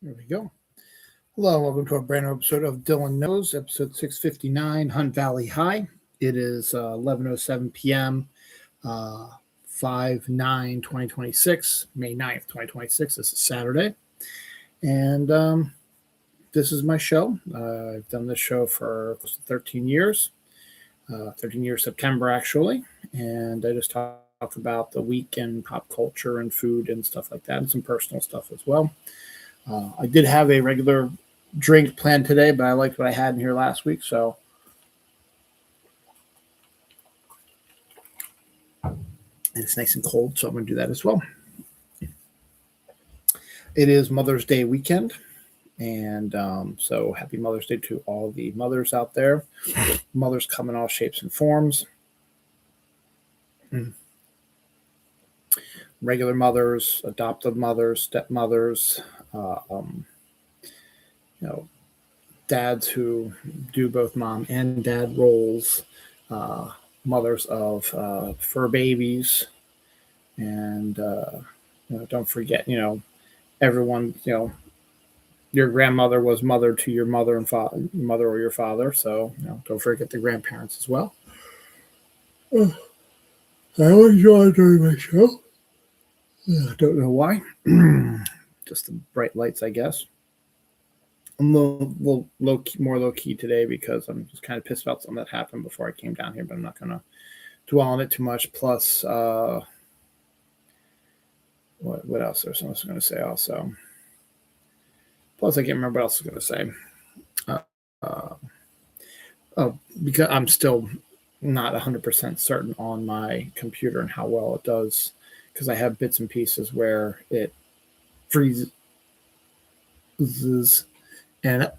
There we go. Hello, welcome to a brand new episode of Dylan Knows, episode 659, Hunt Valley High. It is 11:07 p.m., uh, 5/9/2026, May 9th, 2026. This is Saturday. And this is my show. I've done this show for close to 13 years, 13 years September, actually. And I just talk about the week and pop culture and food and stuff like that, and some personal stuff as well. I did have a regular drink planned today, but I liked what I had in here last week, so and it's nice and cold, so I'm going to do that as well. It is Mother's Day weekend, and so happy Mother's Day to all the mothers out there. Mothers come in all shapes and forms. Regular mothers, adoptive mothers, stepmothers, dads who do both mom and dad roles, mothers of fur babies, and don't forget, everyone, your grandmother was mother to your mother and mother or your father, so don't forget the grandparents as well. I always enjoy doing my show. I don't know why. Just the bright lights, I guess. I'm a little more low key today because I'm just kind of pissed about something that happened before I came down here, but I'm not going to dwell on it too much. Plus, what else? There's something I was going to say also. Plus, I can't remember what else I was going to say. Because I'm still not 100% certain on my computer and how well it does, because I have bits and pieces where it freezes and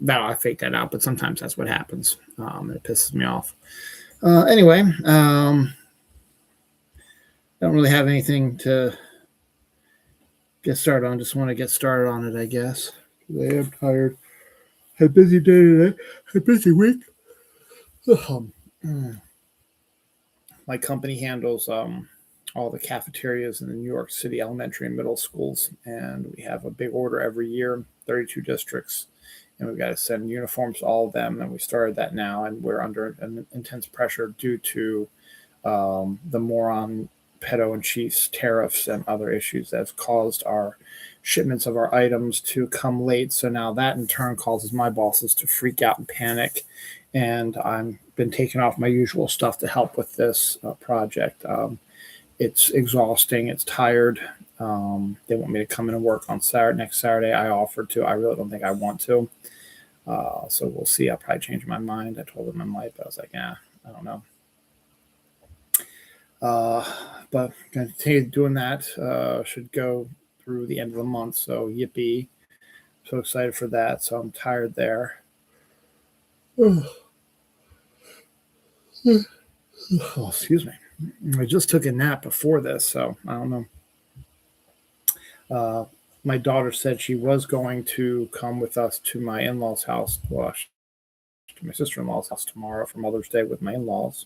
I fake that out, but sometimes that's what happens. It pisses me off. Anyway, don't really have anything to get started on. Just want to get started on it, I guess. I am tired. Had a busy day today. Had a busy week. My company handles all the cafeterias in the New York City elementary and middle schools, and we have a big order every year, 32 districts, and we've got to send uniforms to all of them, and we started that now, and we're under an intense pressure due to the moron pedo-in-chief's tariffs and other issues that have caused our shipments of our items to come late. So now that in turn causes my bosses to freak out and panic, and I've been taking off my usual stuff to help with this project. It's exhausting. It's tired. They want me to come in and work on next Saturday. I offered to. I really don't think I want to. So we'll see. I'll probably change my mind. I told them I might, but I was like, I don't know. But going to continue doing that. Should go through the end of the month. So yippee. So excited for that. So I'm tired there. Oh, excuse me. I just took a nap before this, so I don't know. My daughter said she was going to come with us to my in-laws' house, to my sister-in-law's house tomorrow for Mother's Day with my in-laws.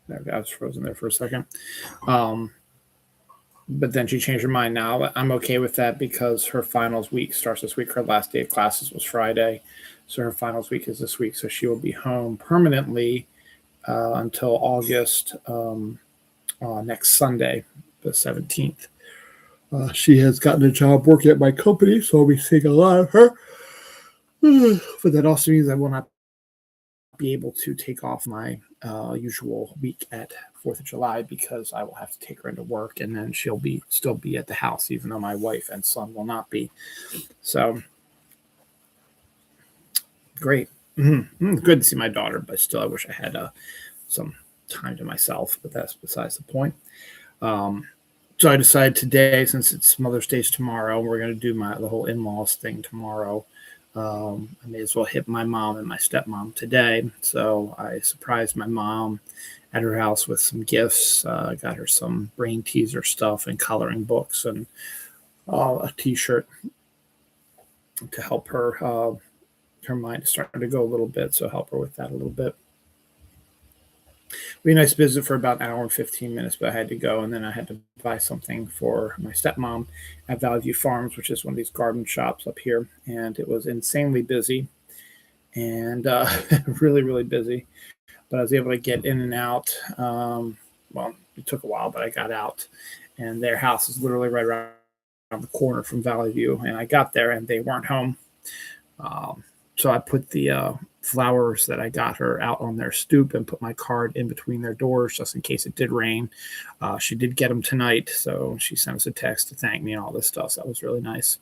I was frozen there for a second. But then she changed her mind now. I'm okay with that because her finals week starts this week. Her last day of classes was Friday. So her finals week is this week. So she will be home permanently until August next Sunday, the 17th. She has gotten a job working at my company, so I'll be seeing a lot of her. But that also means I will not be able to take off my usual week at 4th of July because I will have to take her into work, and then she'll still be at the house, even though my wife and son will not be. So great. Good to see my daughter, but still I wish I had some time to myself, but that's besides the point. So I decided today, since it's Mother's Day tomorrow, we're going to do the whole in-laws thing tomorrow. I may as well hit my mom and my stepmom today. So I surprised my mom at her house with some gifts. Got her some brain teaser stuff and coloring books and a t-shirt to help her. Her mind is starting to go a little bit, so help her with that a little bit. We had a nice visit for about an hour and 15 minutes, but I had to go, and then I had to buy something for my stepmom at Valley View Farms, which is one of these garden shops up here, and it was insanely busy and really, really busy. But I was able to get in and out. Well, it took a while, but I got out, and their house is literally right around the corner from Valley View, and I got there and they weren't home. Um, so I put the flowers that I got her out on their stoop and put my card in between their doors just in case it did rain. She did get them tonight, so she sent us a text to thank me and all this stuff. So that was really nice.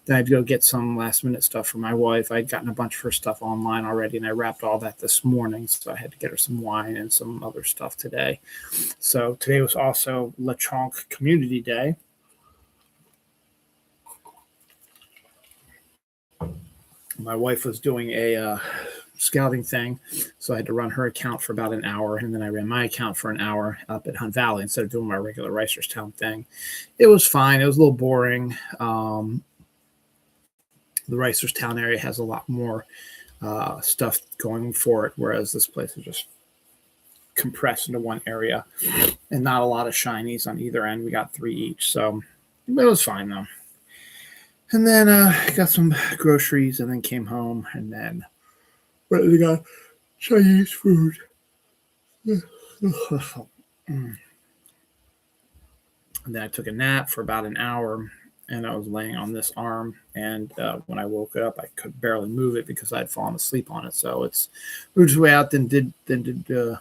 Then I had to go get some last minute stuff for my wife. I'd gotten a bunch of her stuff online already, and I wrapped all that this morning. So I had to get her some wine and some other stuff today. So today was also Lechonk Community Day. My wife was doing a scouting thing, so I had to run her account for about an hour, and then I ran my account for an hour up at Hunt Valley instead of doing my regular Reisterstown thing. It was fine. It was a little boring. The Reisterstown area has a lot more stuff going for it, whereas this place is just compressed into one area and not a lot of shinies on either end. We got 3 each, so it was fine though. And then I got some groceries and then came home and then we got Chinese food. And then I took a nap for about an hour and I was laying on this arm. And when I woke up, I could barely move it because I'd fallen asleep on it. So it's moved its way out, then did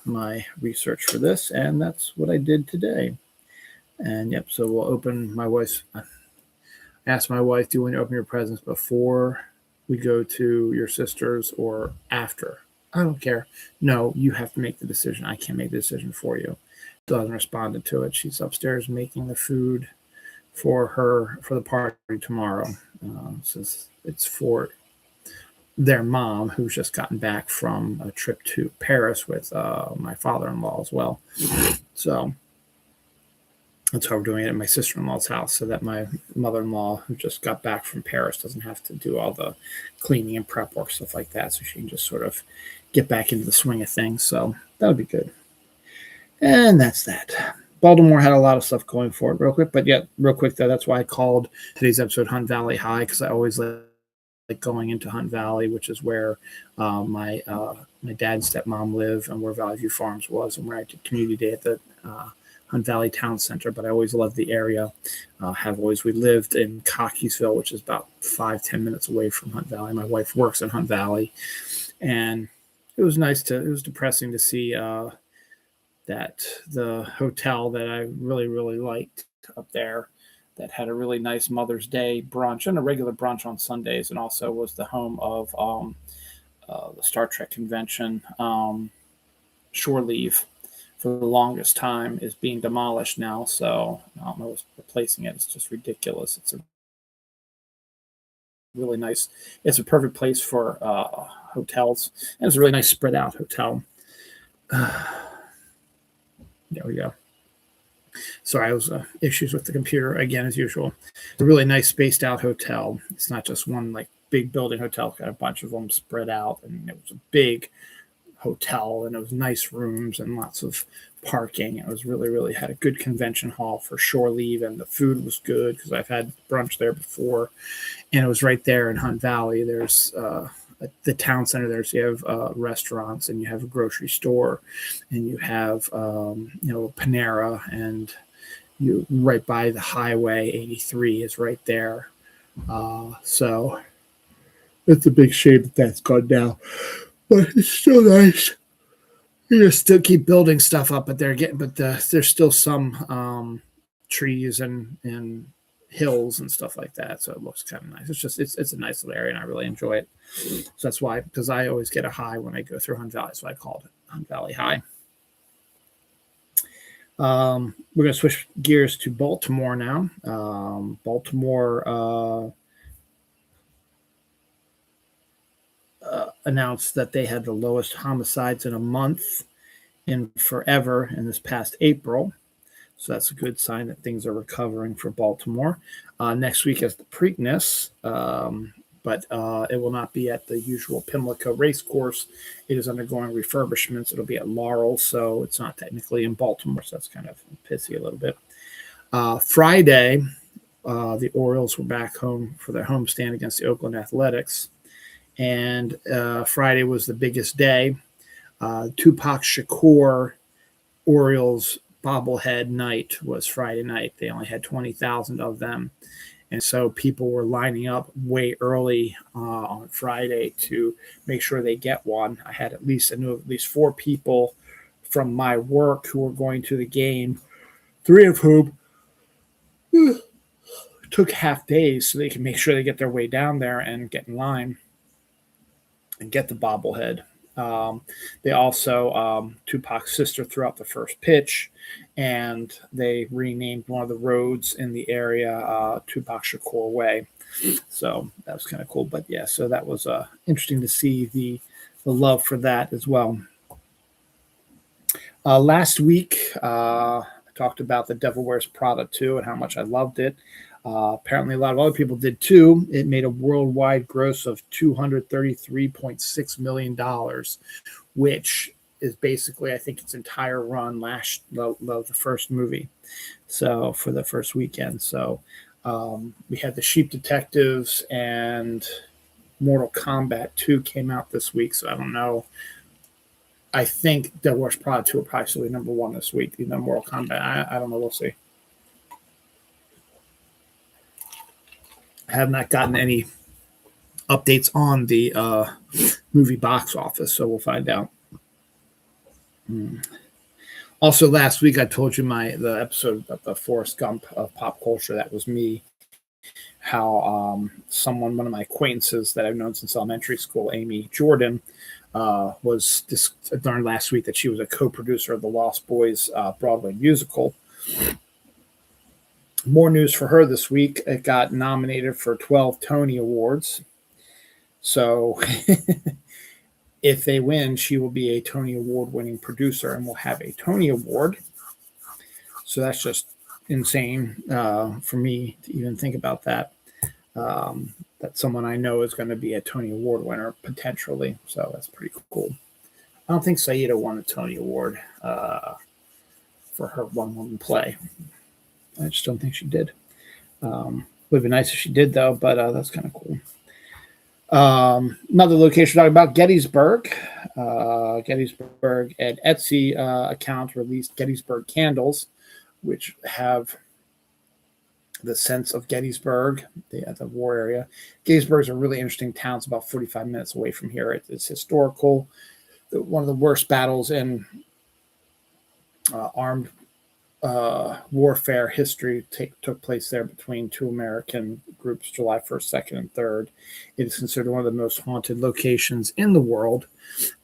my research for this. And that's what I did today. And yep, so we'll open my wife's. Asked my wife, do you want to open your presents before we go to your sister's or after? I don't care. No, you have to make the decision. I can't make the decision for you. Still hasn't responded to it. She's upstairs making the food for the party tomorrow. It's for their mom, who's just gotten back from a trip to Paris with my father-in-law as well. So that's how we're doing it at my sister-in-law's house, so that my mother-in-law, who just got back from Paris, doesn't have to do all the cleaning and prep work, stuff like that, so she can just sort of get back into the swing of things. So that would be good. And that's that. Baltimore had a lot of stuff going for it real quick, but yeah, real quick though, that's why I called today's episode Hunt Valley High, because I always like going into Hunt Valley, which is where my dad and stepmom live and where Valley View Farms was, and where I did community day at the Hunt Valley Town Center. But I always loved the area. We lived in Cockeysville, which is about 5-10 minutes away from Hunt Valley. My wife works in Hunt Valley, and it was depressing to see that the hotel that I really, really liked up there, that had a really nice Mother's Day brunch and a regular brunch on Sundays, and also was the home of the Star Trek convention, Shore Leave, for the longest time, is being demolished now. So I don't know what's replacing it. It's just ridiculous. It's a really nice, it's a perfect place for hotels. And it's a really nice spread out hotel. There we go. Sorry, I was issues with the computer again, as usual. It's a really nice spaced out hotel. It's not just one like big building hotel. It's got a bunch of them spread out, and it was a big hotel, and it was nice rooms and lots of parking. It was really, really had a good convention hall for Shore Leave, and the food was good because I've had brunch there before, and it was right there in Hunt Valley. There's the town center there, so you have restaurants, and you have a grocery store, and you have Panera, and you right by the highway 83 is right there. So it's a big shame that that's gone now, but it's still nice. You still keep building stuff up, but there's still some trees and hills and stuff like that, so it looks kind of nice. It's a nice little area, and I really enjoy it. So that's why, because I always get a high when I go through Hunt Valley, so I called it Hunt Valley High. We're going to switch gears to Baltimore now. Baltimore announced that they had the lowest homicides in a month in forever in this past April. So that's a good sign that things are recovering for Baltimore. Next week is the Preakness. but it will not be at the usual Pimlico race course. It is undergoing refurbishments. It'll be at Laurel, so it's not technically in Baltimore, so that's kind of pissy a little bit. Friday, the Orioles were back home for their homestand against the Oakland Athletics, and Friday was the biggest day. Tupac Shakur Orioles bobblehead night was Friday night. They only had 20,000 of them. And so people were lining up way early on Friday to make sure they get one. I knew at least 4 people from my work who were going to the game, 3 of whom took half days so they can make sure they get their way down there and get in line and get the bobblehead. They also, Tupac's sister threw out the first pitch, and they renamed one of the roads in the area Tupac Shakur Way. So that was kind of cool. But yeah, so that was interesting to see the love for that as well. Last week, I talked about The Devil Wears Prada 2 and how much I loved it. Apparently, a lot of other people did too. It made a worldwide gross of $233.6 million, which is basically, I think, its entire run the first movie. So for the first weekend. So we had The Sheep Detectives and Mortal Kombat 2 came out this week. So I don't know. I think Devil Wears Prada 2 will probably still be number 1 this week. Mortal Kombat. I don't know. We'll see. I have not gotten any updates on the movie box office, so we'll find out. Also, last week I told you the episode of the Forrest Gump of pop culture. That was me. How one of my acquaintances that I've known since elementary school, Amy Jordan, learned last week that she was a co-producer of the Lost Boys Broadway musical. More news for her this week. It got nominated for 12 Tony Awards. So if they win, she will be a Tony Award winning producer and will have a Tony Award. So that's just insane for me to even think about that. That someone I know is going to be a Tony Award winner potentially. So that's pretty cool. I don't think Saida won a Tony Award for her one-woman play. I just don't think she did. Would be nice if she did, though, but that's kind of cool. Another location we're talking about, Gettysburg. Gettysburg, an Etsy account released Gettysburg candles, which have the sense of Gettysburg, the war area. Gettysburg is a really interesting town. It's about 45 minutes away from here. It's historical. One of the worst battles in armed warfare history took place there between 2 American groups, July 1st, 2nd, and 3rd. It is considered one of the most haunted locations in the world.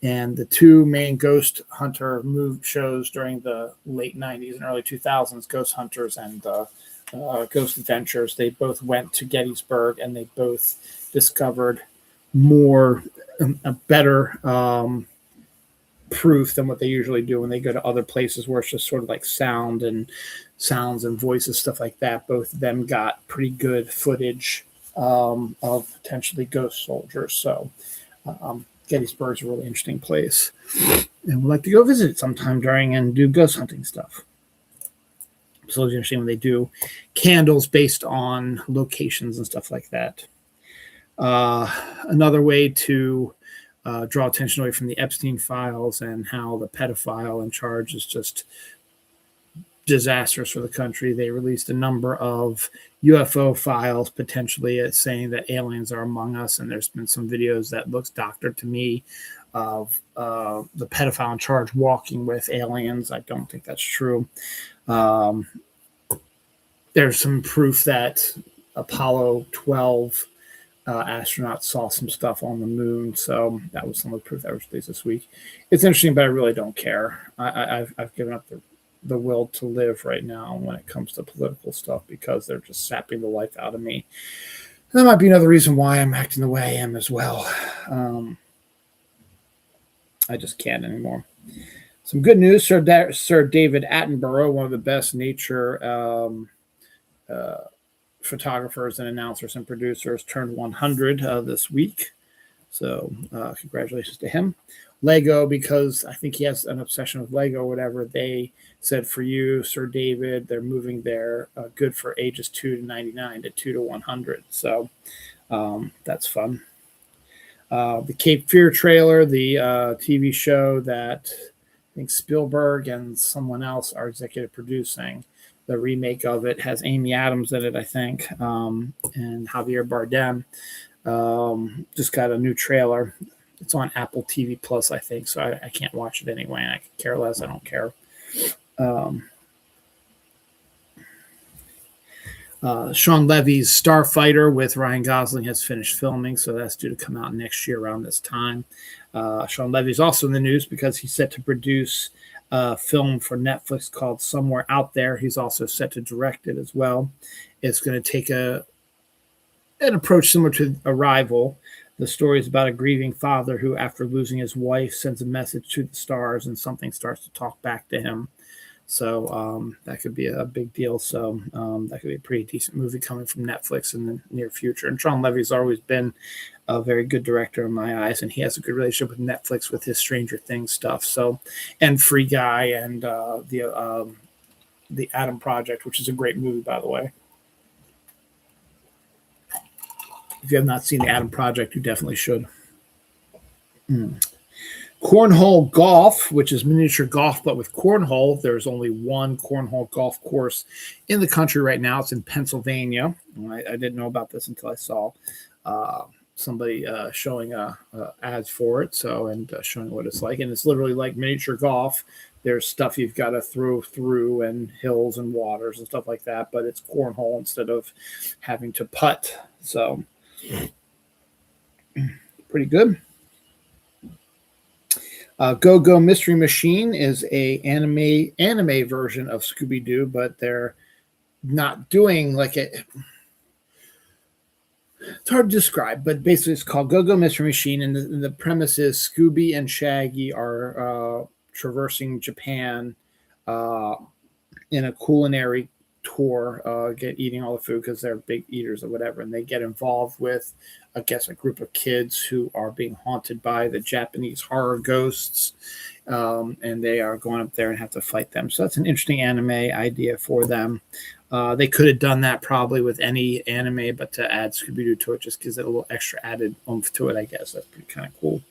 And the 2 main ghost hunter shows during the late 90s and early 2000s, Ghost Hunters and Ghost Adventures, they both went to Gettysburg and they both discovered a better proof than what they usually do when they go to other places where it's just sort of like sounds and voices, stuff like that. Both of them got pretty good footage of potentially ghost soldiers. So Gettysburg is a really interesting place, and we'd like to go visit it sometime during and do ghost hunting stuff. So it's interesting when they do candles based on locations and stuff like that. Another way to draw attention away from the Epstein files and how the pedophile in charge is just disastrous for the country. They released a number of UFO files, potentially saying that aliens are among us. And there's been some videos that looks doctored to me of the pedophile in charge walking with aliens. I don't think that's true. There's some proof that Apollo 12 astronauts saw some stuff on the moon. So that was some of the proof that was released this week. It's interesting, but I really don't care. I've given up the will to live right now when it comes to political stuff because they're just sapping the life out of me. And that might be another reason why I'm acting the way I am as well. I just can't anymore. Some good news. Sir David Attenborough, one of the best nature photographers and announcers and producers turned 100 this week. So congratulations to him. Lego, because I think he has an obsession with Lego or whatever, they said for you, Sir David, they're moving their good for ages 2 to 99 to 2 to 100. So that's fun. The Cape Fear trailer, the TV show that I think Spielberg and someone else are executive producing. The remake of it has Amy Adams in it, I think, and Javier Bardem. Just got a new trailer. It's on Apple TV Plus, I think, so I can't watch it anyway, and I could care less. I don't care. Sean Levy's Starfighter with Ryan Gosling has finished filming, so that's due to come out next year around this time. Sean Levy's also in the news because he's set to produce a film for Netflix called Somewhere Out There. He's also set to direct it as well. It's going to take an approach similar to Arrival. The story is about a grieving father who, after losing his wife, sends a message to the stars and something starts to talk back to him. So that could be a big deal. So that could be a pretty decent movie coming from Netflix in the near future. And Sean Levy's always been a very good director in my eyes, and he has a good relationship with Netflix with his Stranger Things stuff. So, and Free Guy and the Adam Project, which is a great movie, by the way. If you have not seen the Adam Project, you definitely should. Cornhole golf, which is miniature golf, but with cornhole. There's only one cornhole golf course in the country right now. It's in Pennsylvania. I didn't know about this until I saw somebody showing ads for it, and showing what it's like. And it's literally like miniature golf. There's stuff you've got to throw through and hills and waters and stuff like that, but it's cornhole instead of having to putt. So pretty good. Go Go Mystery Machine is a anime version of Scooby-Doo, but they're not doing like it. It's hard to describe, but basically it's called Go Go Mystery Machine, and the premise is Scooby and Shaggy are traversing Japan in a culinary tour, eating all the food because they're big eaters or whatever, and they get involved with, I guess, a group of kids who are being haunted by the Japanese horror ghosts, and they are going up there and have to fight them. So that's an interesting anime idea for them. They could have done that probably with any anime, but to add Scooby-Doo to it just gives it a little extra added oomph to it, I guess. That's pretty kind of cool.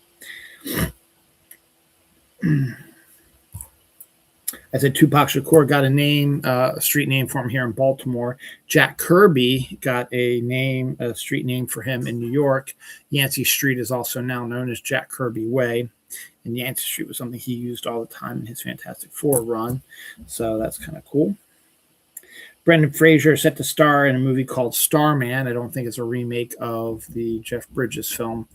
I said Tupac Shakur got a street name for him here in Baltimore. Jack Kirby got a street name for him in New York. Yancey Street is also now known as Jack Kirby Way. And Yancey Street was something he used all the time in his Fantastic Four run. So that's kind of cool. Brendan Fraser set to star in a movie called Starman. I don't think it's a remake of the Jeff Bridges film.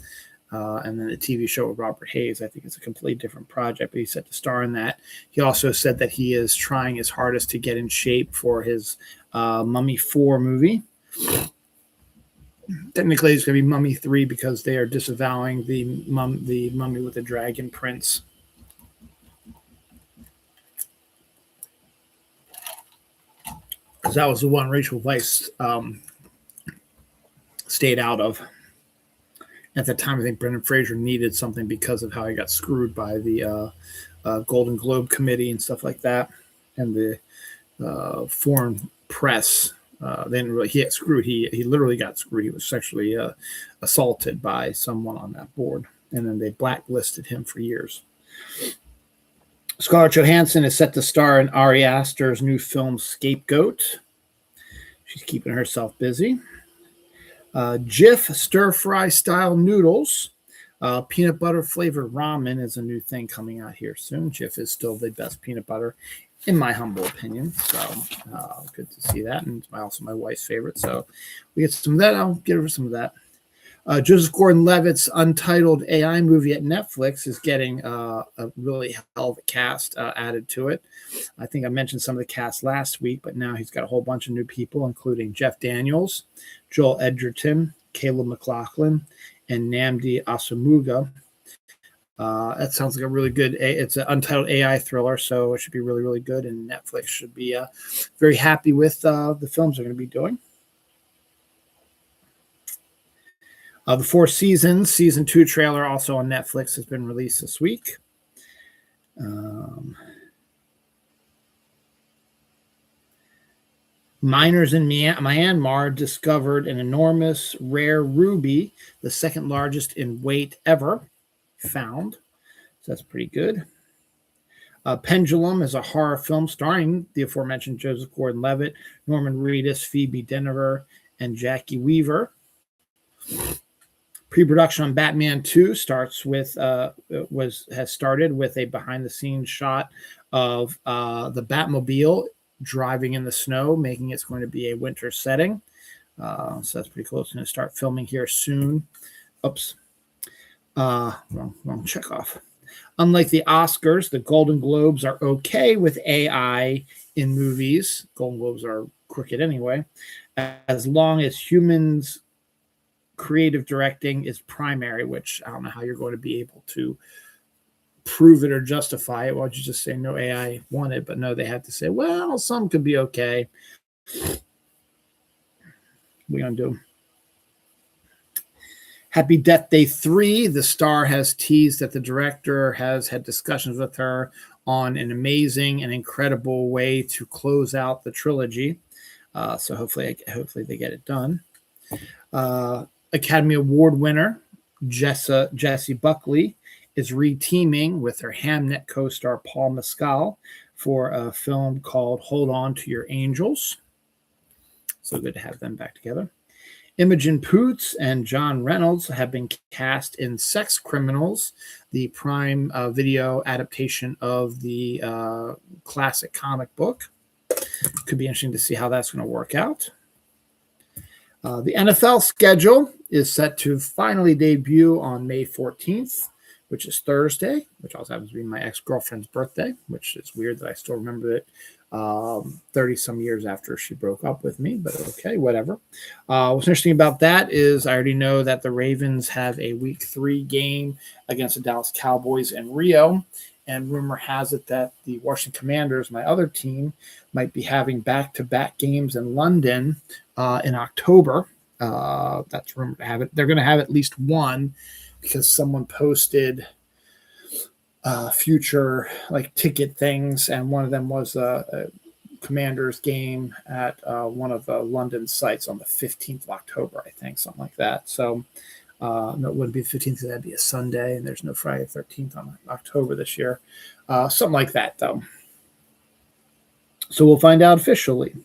And then the TV show with Robert Hayes. I think it's a completely different project, but he's set to star in that. He also said that he is trying his hardest to get in shape for his Mummy 4 movie. Technically, it's going to be Mummy 3 because they are disavowing the Mummy with the Dragon Prince. Because that was the one Rachel Weisz stayed out of. At the time, I think Brendan Fraser needed something because of how he got screwed by the Golden Globe Committee and stuff like that, and the foreign press. He got screwed. He literally got screwed. He was sexually assaulted by someone on that board, and then they blacklisted him for years. Scarlett Johansson is set to star in Ari Aster's new film Scapegoat. She's keeping herself busy. Jif stir-fry style noodles. Peanut butter flavored ramen is a new thing coming out here soon. Jif is still the best peanut butter, in my humble opinion. So good to see that. And it's also my wife's favorite. So we get some of that. I'll get her some of that. Joseph Gordon-Levitt's untitled AI movie at Netflix is getting a really hell of a cast added to it. I think I mentioned some of the cast last week, but now he's got a whole bunch of new people, including Jeff Daniels, Joel Edgerton, Caleb McLaughlin, and Nnamdi Asomugha. That sounds like a really good, it's an untitled AI thriller, so it should be really, really good, and Netflix should be very happy with the films they're going to be doing. The Four Seasons season 2 trailer also on Netflix has been released this week. Miners in Myanmar discovered an enormous rare ruby, the second largest in weight ever found. So that's pretty good. Pendulum is a horror film starring the aforementioned Joseph Gordon-Levitt, Norman Reedus, Phoebe Dynevor, and Jackie Weaver. Pre-production on Batman 2 has started with a behind-the-scenes shot of the Batmobile driving in the snow, making it's going to be a winter setting. So that's pretty cool. It's going to start filming here soon. Oops. Wrong check off. Unlike the Oscars, the Golden Globes are okay with AI in movies. Golden Globes are crooked anyway. As long as humans' creative directing is primary, which I don't know how you're going to be able to prove it or justify it. Why don't you just say no AI wanted? But no, they have to say, well, some could be okay. What are we going to do? Happy Death Day 3. The star has teased that the director has had discussions with her on an amazing and incredible way to close out the trilogy. So hopefully they get it done. Academy Award winner Jessie Buckley is re-teaming with her Hamnet co-star Paul Mescal for a film called Hold On to Your Angels. So good to have them back together. Imogen Poots and John Reynolds have been cast in Sex Criminals, the Prime Video adaptation of the classic comic book. Could be interesting to see how that's going to work out. The NFL schedule is set to finally debut on May 14th, which is Thursday, which also happens to be my ex-girlfriend's birthday, which is weird that I still remember it 30-some years after she broke up with me, but okay, whatever. What's interesting about that is I already know that the Ravens have a Week 3 game against the Dallas Cowboys in Rio, and rumor has it that the Washington Commanders, my other team, might be having back-to-back games in London in October. That's rumored to have it. They're going to have at least one because someone posted future ticket things, and one of them was a Commanders game at one of the London sites on the 15th of October, I think, something like that. So no, it wouldn't be the 15th, that'd be a Sunday, and there's no Friday the 13th on October this year. Something like that, though. So we'll find out officially.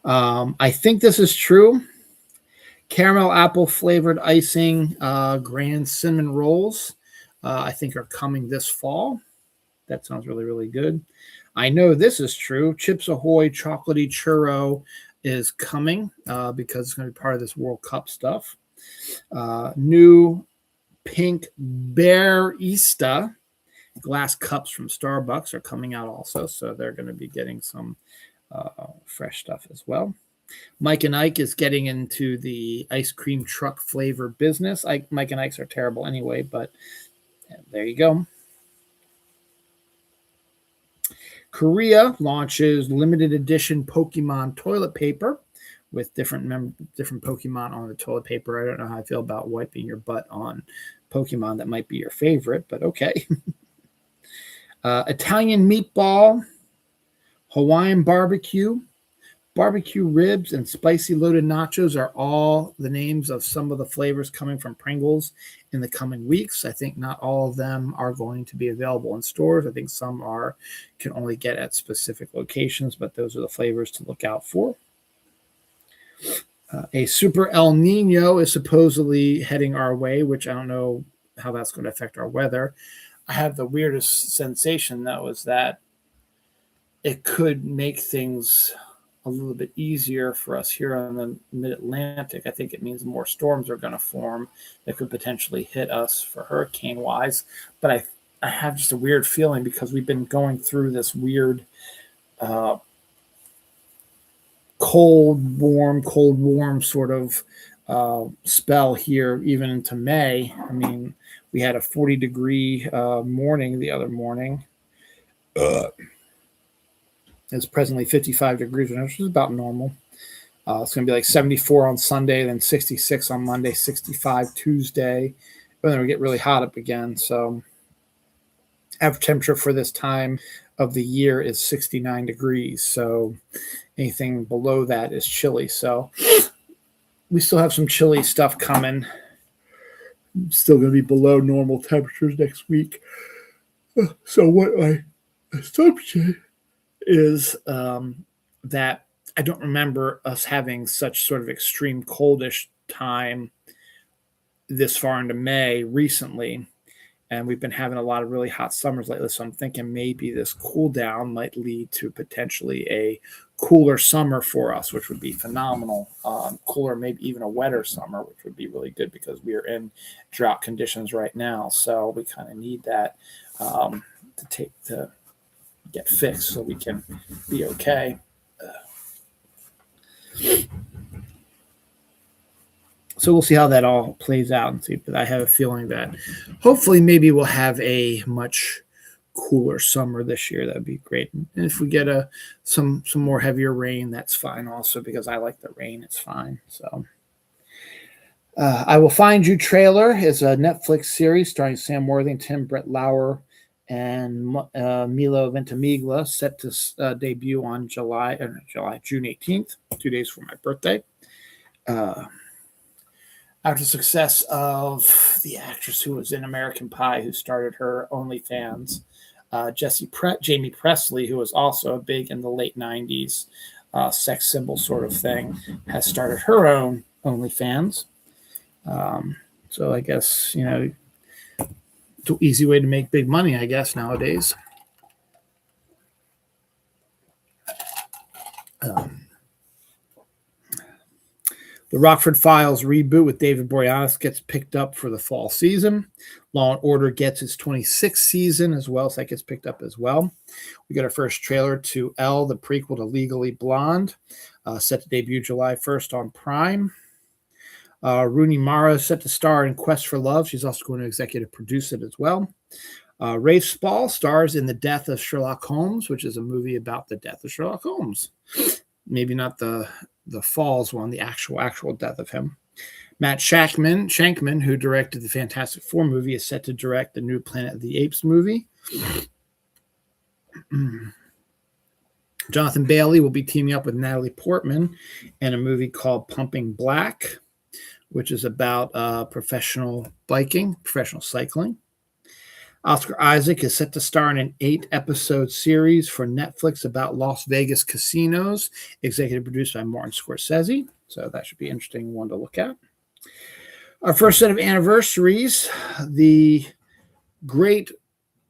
I think this is true. Caramel apple flavored icing grand cinnamon rolls I think are coming this fall. That sounds really, really good. I know this is true. Chips Ahoy chocolatey churro is coming because it's going to be part of this World Cup stuff. New pink Barista glass cups from Starbucks are coming out also, so they're going to be getting some fresh stuff as well. Mike and Ike is getting into the ice cream truck flavor business. Mike and Ike's are terrible anyway, but there you go. Korea launches limited edition Pokemon toilet paper with different Pokemon on the toilet paper. I don't know how I feel about wiping your butt on Pokemon. That might be your favorite, but okay. Italian meatball, Hawaiian barbecue ribs, and spicy loaded nachos are all the names of some of the flavors coming from Pringles in the coming weeks. I think not all of them are going to be available in stores. I think some can only get at specific locations, but those are the flavors to look out for. A super El Nino is supposedly heading our way, which I don't know how that's going to affect our weather. I have the weirdest sensation, though, is that it could make things a little bit easier for us here on the mid-Atlantic. I think it means more storms are going to form that could potentially hit us for hurricane-wise. But I have just a weird feeling because we've been going through this weird cold, warm sort of spell here even into May. I mean, we had a 40-degree morning the other morning. It's presently 55 degrees, which is about normal. It's going to be like 74 on Sunday, then 66 on Monday, 65 Tuesday. But then we get really hot up again. So average temperature for this time of the year is 69 degrees. So anything below that is chilly. So we still have some chilly stuff coming. Still going to be below normal temperatures next week. So what my assumption is that I don't remember us having such sort of extreme coldish time this far into May recently. And we've been having a lot of really hot summers lately. So I'm thinking maybe this cool down might lead to potentially a cooler summer for us, which would be phenomenal. Cooler, maybe even a wetter summer, which would be really good because we are in drought conditions right now. So we kind of need that to get fixed so we can be okay. So we'll see how that all plays out and see. But I have a feeling that hopefully maybe we'll have a much cooler summer this year. That'd be great. And if we get some more heavier rain, that's fine also because I like the rain. It's fine. So I Will Find You trailer is a Netflix series starring Sam Worthington, Brett Lauer, and Milo Ventimiglia, set to debut on June 18th, 2 days for my birthday. After the success of the actress who was in American Pie, who started her OnlyFans, Jamie Presley, who was also big in the late 90s, sex symbol sort of thing, has started her own OnlyFans. So I guess, it's an easy way to make big money, I guess, nowadays. The Rockford Files reboot with David Boreanaz gets picked up for the fall season. Law and Order gets its 26th season as well, so that gets picked up as well. We got our first trailer to Elle, the prequel to Legally Blonde, set to debut July 1st on Prime. Rooney Mara is set to star in Quest for Love. She's also going to executive produce it as well. Rafe Spall stars in The Death of Sherlock Holmes, which is a movie about the death of Sherlock Holmes. Maybe not the Falls one, the actual death of him. Matt Shankman, who directed the Fantastic Four movie, is set to direct the new Planet of the Apes movie. Jonathan Bailey will be teaming up with Natalie Portman in a movie called Pumping Black, which is about professional cycling. Oscar Isaac is set to star in an 8-episode series for Netflix about Las Vegas casinos, executive produced by Martin Scorsese. So that should be an interesting one to look at. Our first set of anniversaries, the great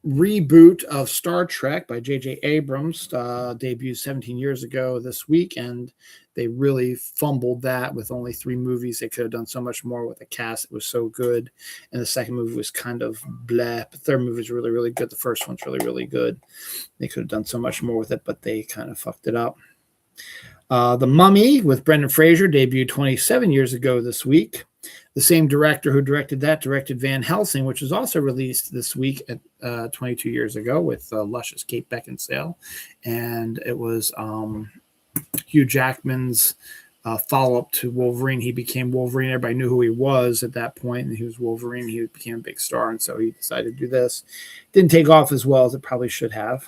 reboot of Star Trek by J.J. Abrams debuted 17 years ago this week, and they really fumbled that with only 3 movies. They could have done so much more with the cast. It was so good, and the second movie was kind of bleh. The third movie was really, really good. The first one's really, really good. They could have done so much more with it, but they kind of fucked it up. The Mummy with Brendan Fraser debuted 27 years ago this week. The same director who directed that directed Van Helsing, which was also released this week at 22 years ago with luscious Kate Beckinsale. And it was Hugh Jackman's follow-up to Wolverine. He became Wolverine. Everybody knew who he was at that point, and he was Wolverine. He became a big star, and so he decided to do this. Didn't take off as well as it probably should have.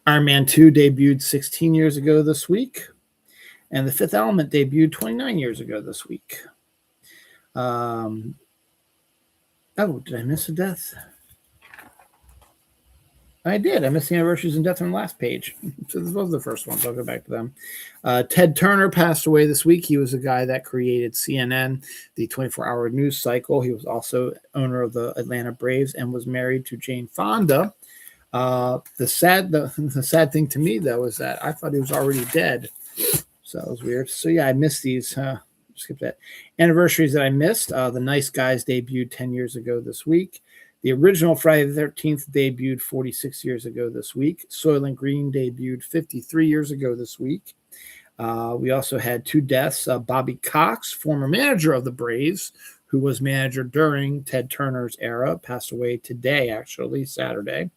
Iron Man 2 debuted 16 years ago this week. And The Fifth Element debuted 29 years ago this week. Did I miss a death? I did. I missed the anniversaries and death on the last page. So this was the first one, so I'll go back to them. Ted Turner passed away this week. He was the guy that created CNN, the 24-hour news cycle. He was also owner of the Atlanta Braves and was married to Jane Fonda. The sad thing to me, though, is that I thought he was already dead. So that was weird. So, yeah, I missed these. Skip that. Anniversaries that I missed. The Nice Guys debuted 10 years ago this week. The original Friday the 13th debuted 46 years ago this week. Soylent Green debuted 53 years ago this week. We also had 2 deaths. Bobby Cox, former manager of the Braves, who was manager during Ted Turner's era, passed away today, actually, Saturday.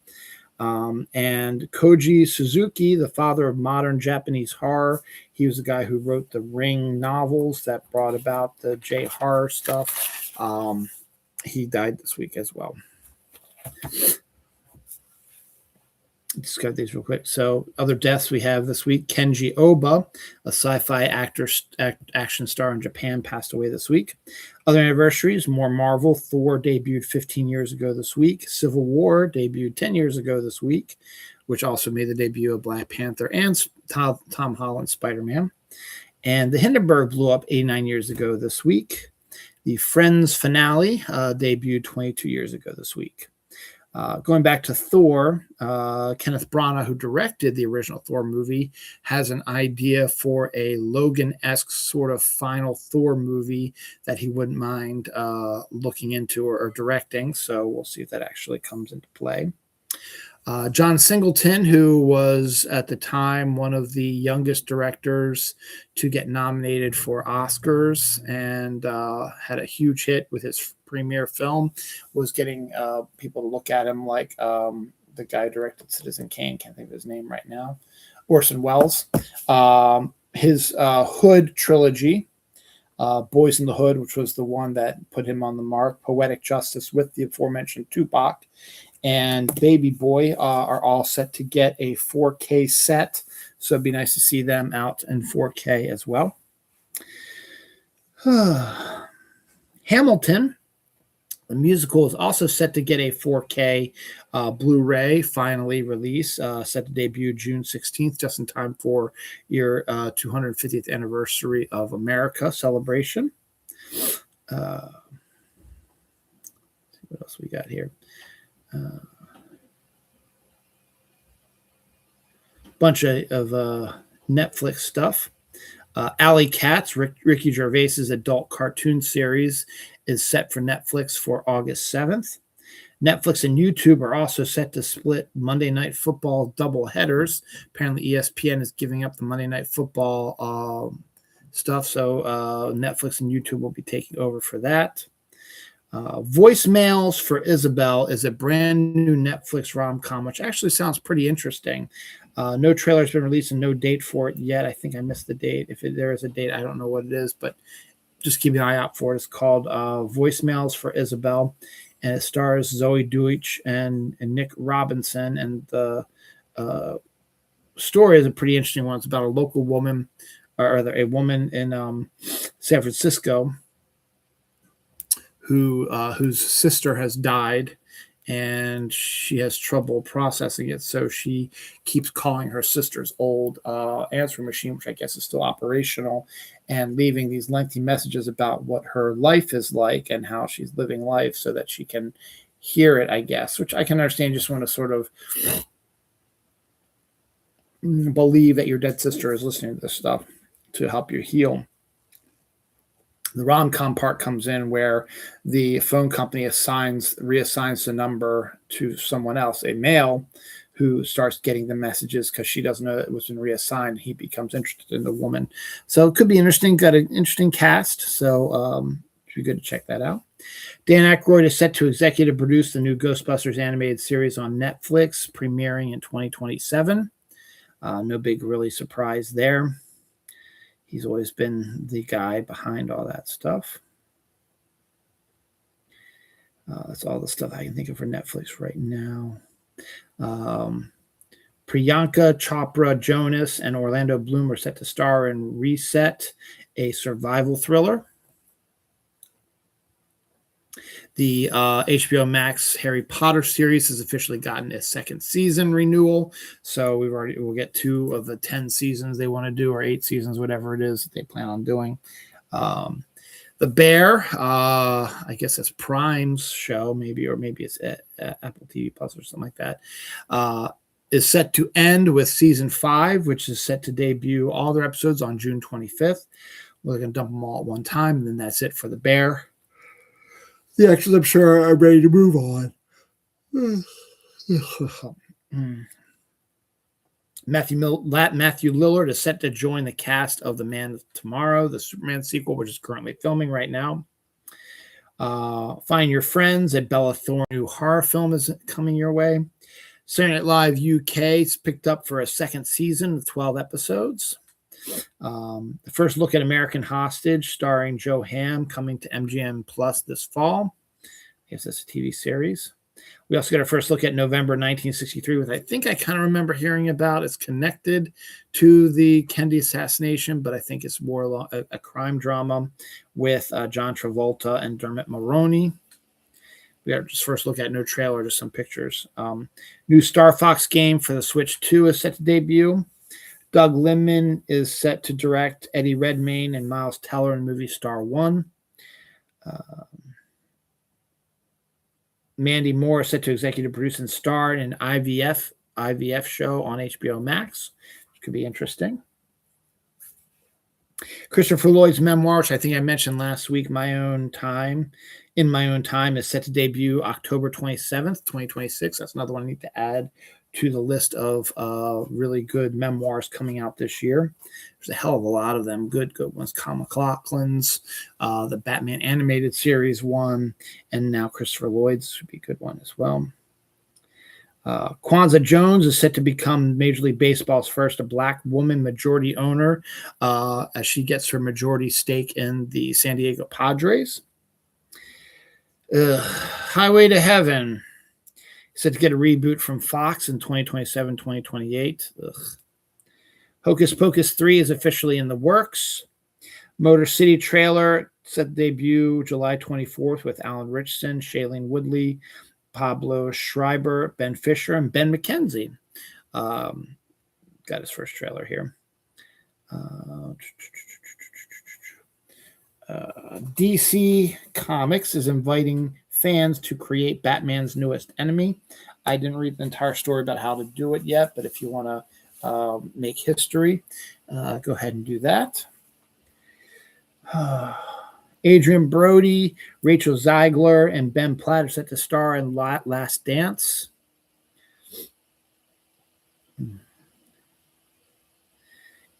And Koji Suzuki, the father of modern Japanese horror, he was the guy who wrote the Ring novels that brought about the J horror stuff. He died this week as well. Just got these real quick. So, other deaths we have this week: Kenji Oba, a sci-fi actor, action star in Japan, passed away this week. Other anniversaries: more Marvel. Thor debuted 15 years ago this week. Civil War debuted 10 years ago this week, which also made the debut of Black Panther and Tom Holland's Spider-Man. And the Hindenburg blew up 89 years ago this week. The Friends finale debuted 22 years ago this week. Going back to Thor, Kenneth Branagh, who directed the original Thor movie, has an idea for a Logan-esque sort of final Thor movie that he wouldn't mind looking into or directing. So we'll see if that actually comes into play. John Singleton, who was at the time one of the youngest directors to get nominated for Oscars and had a huge hit with his premiere film, was getting people to look at him like the guy who directed Citizen Kane. Can't think of his name right now. Orson Welles. His Hood trilogy, Boys in the Hood, which was the one that put him on the mark, Poetic Justice with the aforementioned Tupac, and Baby Boy are all set to get a 4K set. So it'd be nice to see them out in 4K as well. Hamilton, the musical, is also set to get a 4K Blu-ray finally release, set to debut June 16th, just in time for your 250th anniversary of America celebration. What else we got here? Bunch of Netflix stuff. Alley Cats, Ricky Gervais's adult cartoon series, is set for Netflix for August 7th. Netflix and YouTube are also set to split Monday Night Football double headers. Apparently, ESPN is giving up the Monday Night Football stuff, so Netflix and YouTube will be taking over for that. Voicemails for Isabel is a brand new Netflix rom-com, which actually sounds pretty interesting. No trailer has been released and no date for it yet. I think I missed the date. If there is a date, I don't know what it is, but just keep an eye out for it. It's called Voicemails for Isabel, and it stars Zoe Deutsch and Nick Robinson. And the story is a pretty interesting one. It's about a local woman, or rather a woman in San Francisco whose sister has died, and she has trouble processing it. So she keeps calling her sister's old answering machine, which I guess is still operational, and leaving these lengthy messages about what her life is like and how she's living life so that she can hear it, I guess, which I can understand. You just want to sort of believe that your dead sister is listening to this stuff to help you heal. The rom-com part comes in where the phone company reassigns the number to someone else, a male, who starts getting the messages because she doesn't know it was been reassigned. He becomes interested in the woman. So it could be interesting. Got an interesting cast. So it'd be good to check that out. Dan Aykroyd is set to executive produce the new Ghostbusters animated series on Netflix, premiering in 2027. No big really surprise there. He's always been the guy behind all that stuff. That's all the stuff I can think of for Netflix right now. Priyanka Chopra Jonas and Orlando Bloom are set to star in Reset, a survival thriller. The HBO Max Harry Potter series has officially gotten a second season renewal. So we'll get 2 of the 10 seasons they want to do, or 8 seasons, whatever it is that they plan on doing. The Bear, I guess that's Prime's show, maybe it's at Apple TV Plus or something like that, is set to end with season 5, which is set to debut all their episodes on June 25th. We're going to dump them all at one time, and then that's it for The Bear. The actors, I'm sure, are ready to move on. Matthew Lillard is set to join the cast of The Man of Tomorrow, the Superman sequel, which is currently filming right now. Find Your Friends, a Bella Thorne new horror film, is coming your way. Saturday Night Live UK's picked up for a second season with 12 episodes. The first look at American Hostage, starring Joe Hamm, coming to MGM Plus this fall. I guess that's a TV series. We also got our first look at November 1963, which I think I kind of remember hearing about. It's connected to the Kennedy assassination, but I think it's more a crime drama with John Travolta and Dermot Mulroney. We got just first look at no trailer, just some pictures. New Star Fox game for the Switch 2 is set to debut. Doug Liman is set to direct Eddie Redmayne and Miles Teller in movie Star 1. Mandy Moore is set to executive produce and star in an IVF show on HBO Max, which could be interesting. Christopher Lloyd's memoir, which I think I mentioned last week, In My Own Time, is set to debut October 27th, 2026. That's another one I need to add to the list of really good memoirs coming out this year. There's a hell of a lot of them. Good ones. Kyle MacLachlan's, the Batman animated series one, and now Christopher Lloyd's would be a good one as well. Kwanzaa Jones is set to become Major League Baseball's first Black woman majority owner as she gets her majority stake in the San Diego Padres. Highway to Heaven set to get a reboot from Fox in 2027, 2028. Hocus Pocus 3 is officially in the works. Motor City trailer set to debut July 24th with Alan Ritchson, Shailene Woodley, Pablo Schreiber, Ben Fisher, and Ben McKenzie. Got his first trailer here. DC Comics is inviting fans to create Batman's newest enemy. I didn't read the entire story about how to do it yet, but if you want to make history, go ahead and do that. Adrian Brody, Rachel Zegler, and Ben Platt are set to star in Last Dance.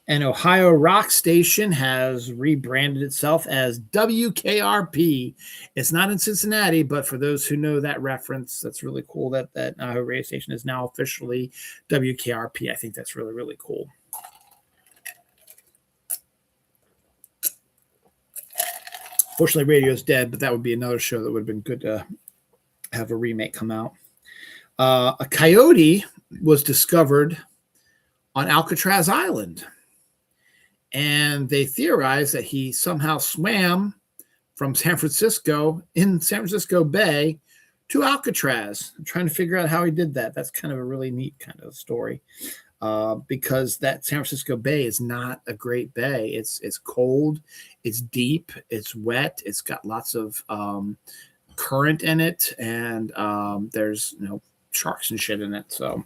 An Ohio rock station has rebranded itself as WKRP. It's not in Cincinnati, but for those who know that reference, that's really cool that Ohio radio station is now officially WKRP. I think that's really, really cool. Fortunately, radio's dead, but that would be another show that would have been good to have a remake come out. A coyote was discovered on Alcatraz Island. And they theorized that he somehow swam from San Francisco Bay to Alcatraz. I'm trying to figure out how he did that. That's kind of a really neat kind of story because that San Francisco Bay is not a great bay. It's cold, it's deep, it's wet, it's got lots of current in it, and there's sharks and shit in it. So.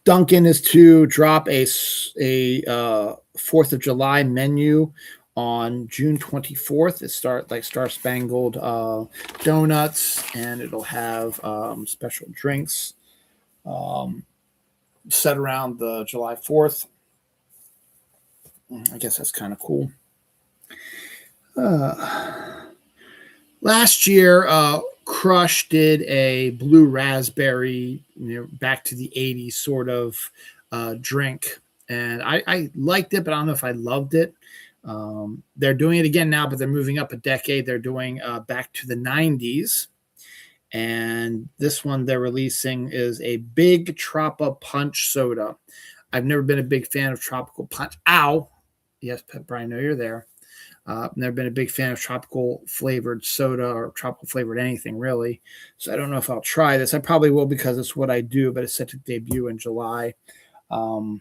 Dunkin' is to drop a 4th of July menu on June 24th. It start like Star Spangled donuts, and it'll have special drinks set around the July 4th. I guess that's kind of cool. Last year, Crush did a blue raspberry, back to the 80s sort of drink. And I liked it, but I don't know if I loved it. They're doing it again now, but they're moving up a decade. They're doing back to the 90s. And this one they're releasing is a Big Troppa Punch soda. I've never been a big fan of tropical punch. Ow! Yes, Brian, I know you're there. Never been a big fan of tropical flavored soda or tropical flavored anything, really. So I don't know if I'll try this. I probably will because it's what I do, but it's set to debut in July. So